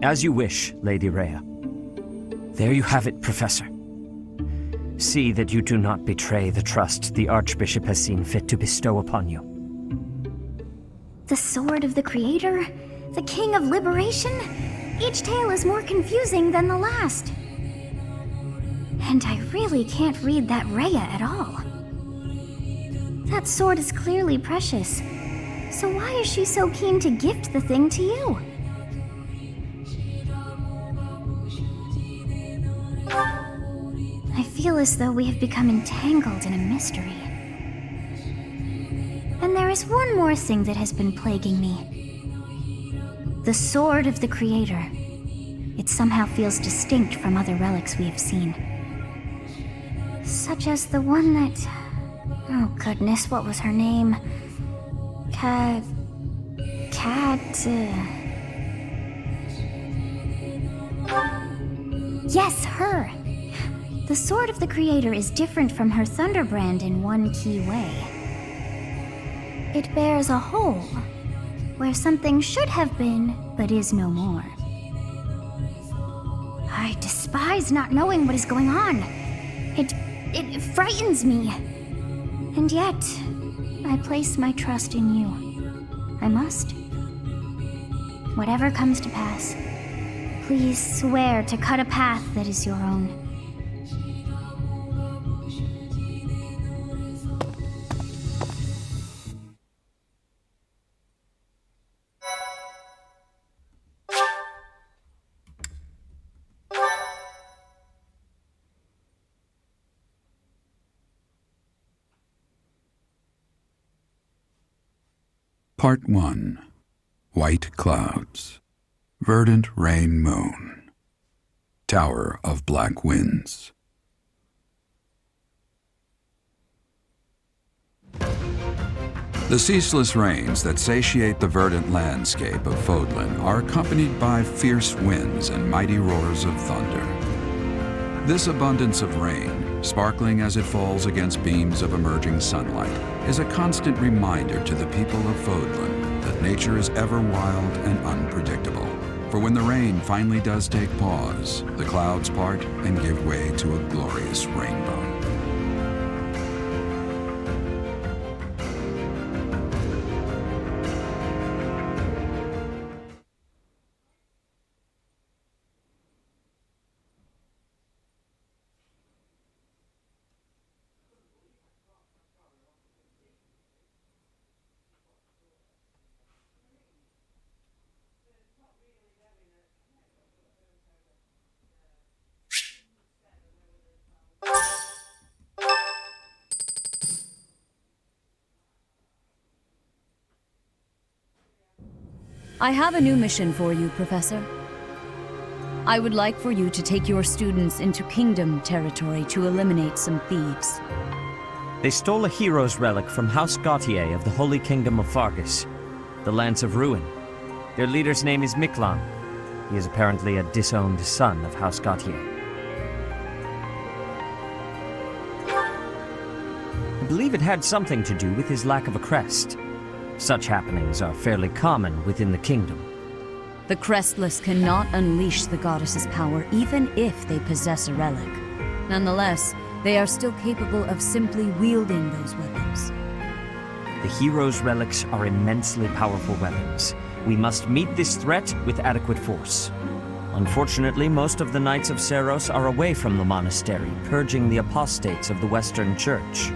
As you wish, Lady Rhea. There you have it, Professor. See that you do not betray the trust the Archbishop has seen fit to bestow upon you. The Sword of the Creator? The King of Liberation? Each tale is more confusing than the last. And I really can't read that Rhea at all. That sword is clearly precious. So why is she so keen to gift the thing to you? I feel as though we have become entangled in a mystery. And there is one more thing that has been plaguing me. The Sword of the Creator. It somehow feels distinct from other relics we have seen. Such as the one that... Oh goodness, what was her name? Yes, her! The Sword of the Creator is different from her Thunderbrand in one key way. It bears a hole, where something should have been, but is no more. I despise not knowing what is going on. It frightens me. And yet, I place my trust in you. I must. Whatever comes to pass, please swear to cut a path that is your own. Part 1. White Clouds. Verdant Rain Moon. Tower of Black Winds. The ceaseless rains that satiate the verdant landscape of Fodlan are accompanied by fierce winds and mighty roars of thunder. This abundance of rain, sparkling as it falls against beams of emerging sunlight, is a constant reminder to the people of Fodlan that nature is ever wild and unpredictable. For when the rain finally does take pause, the clouds part and give way to a glorious rainbow. I have a new mission for you, Professor. I would like for you to take your students into Kingdom territory to eliminate some thieves. They stole a hero's relic from House Gautier of the Holy Kingdom of Fargus, the Lance of Ruin. Their leader's name is Miklan. He is apparently a disowned son of House Gautier. I believe it had something to do with his lack of a crest. Such happenings are fairly common within the kingdom. The Crestless cannot unleash the goddess's power even if they possess a relic. Nonetheless, they are still capable of simply wielding those weapons. The hero's relics are immensely powerful weapons. We must meet this threat with adequate force. Unfortunately, most of the Knights of Seros are away from the monastery, purging the apostates of the Western Church.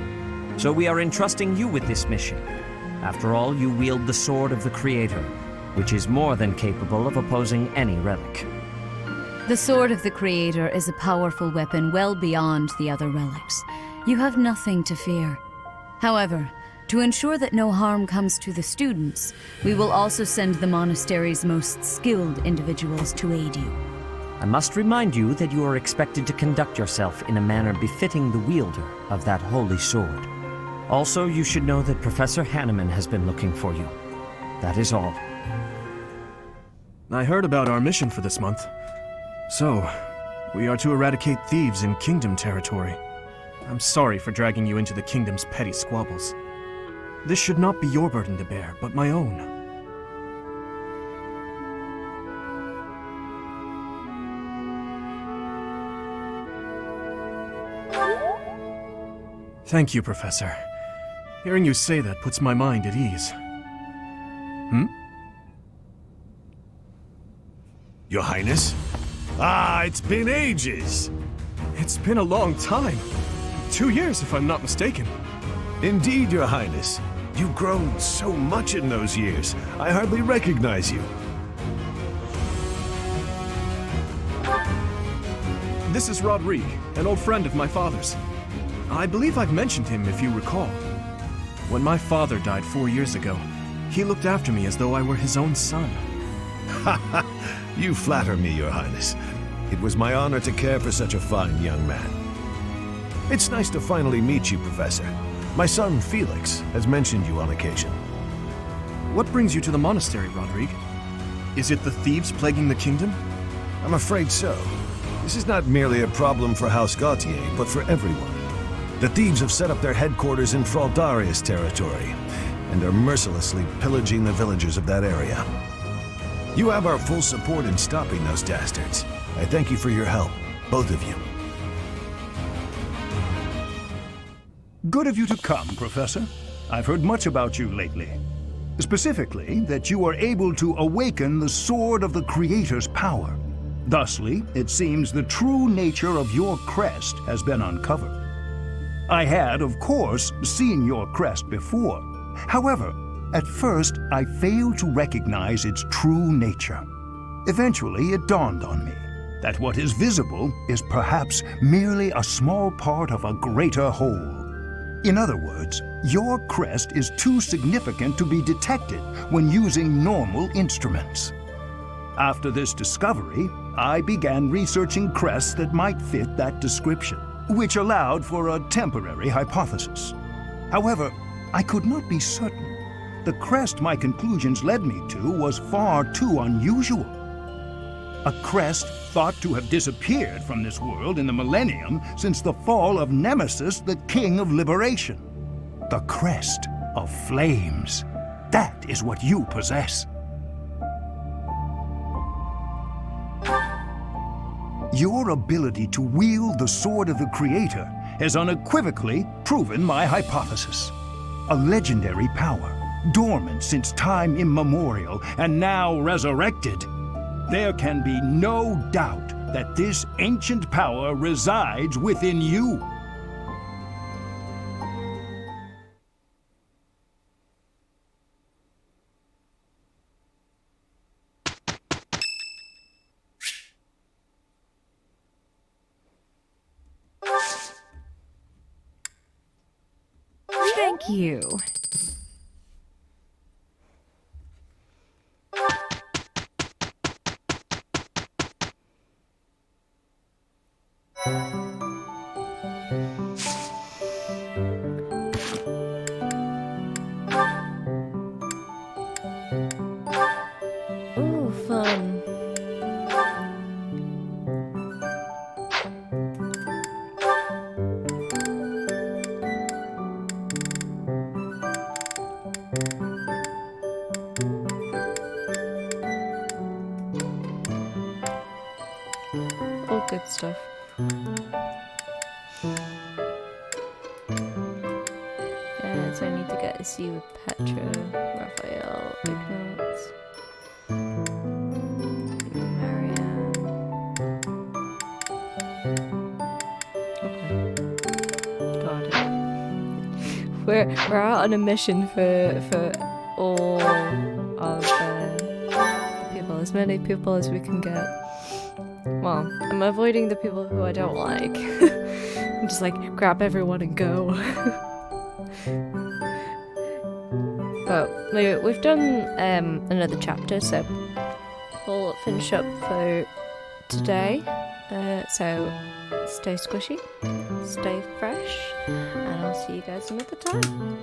So we are entrusting you with this mission. After all, you wield the Sword of the Creator, which is more than capable of opposing any relic. The Sword of the Creator is a powerful weapon well beyond the other relics. You have nothing to fear. However, to ensure that no harm comes to the students, we will also send the monastery's most skilled individuals to aid you. I must remind you that you are expected to conduct yourself in a manner befitting the wielder of that holy sword. Also, you should know that Professor Hanneman has been looking for you. That is all. I heard about our mission for this month. So, we are to eradicate thieves in Kingdom territory. I'm sorry for dragging you into the Kingdom's petty squabbles. This should not be your burden to bear, but my own. Thank you, Professor. Hearing you say that puts my mind at ease. Your Highness? Ah, it's been ages! It's been a long time. 2 years, if I'm not mistaken. Indeed, Your Highness. You've grown so much in those years. I hardly recognize you. This is Rodrigue, an old friend of my father's. I believe I've mentioned him, if you recall. When my father died 4 years ago, he looked after me as though I were his own son. Ha ha! You flatter me, Your Highness. It was my honor to care for such a fine young man. It's nice to finally meet you, Professor. My son, Felix, has mentioned you on occasion. What brings you to the monastery, Rodrigue? Is it the thieves plaguing the kingdom? I'm afraid so. This is not merely a problem for House Gautier, but for everyone. The thieves have set up their headquarters in Fraldarius territory, and are mercilessly pillaging the villagers of that area. You have our full support in stopping those dastards. I thank you for your help, both of you. Good of you to come, Professor. I've heard much about you lately. Specifically, that you are able to awaken the Sword of the Creator's power. Thusly, it seems the true nature of your crest has been uncovered. I had, of course, seen your crest before. However, at first, I failed to recognize its true nature. Eventually, it dawned on me that what is visible is perhaps merely a small part of a greater whole. In other words, your crest is too significant to be detected when using normal instruments. After this discovery, I began researching crests that might fit that description, which allowed for a temporary hypothesis. However, I could not be certain. The crest my conclusions led me to was far too unusual. A crest thought to have disappeared from this world in the millennium since the fall of Nemesis, the King of Liberation. The crest of flames. That is what you possess. Your ability to wield the sword of the Creator has unequivocally proven my hypothesis. A legendary power, dormant since time immemorial and now resurrected. There can be no doubt that this ancient power resides within you. Thank you. Ooh, fun. All good stuff. So I need to get to see with Petra, Raphael, Ignatz, Marianne. Okay. Got it. We're out on a mission for all of the people, as many people as we can get. Well, I'm avoiding the people who I don't like. I'm just like, grab everyone and go. But we've done another chapter, so we'll finish up for today. So stay squishy, stay fresh, and I'll see you guys another time.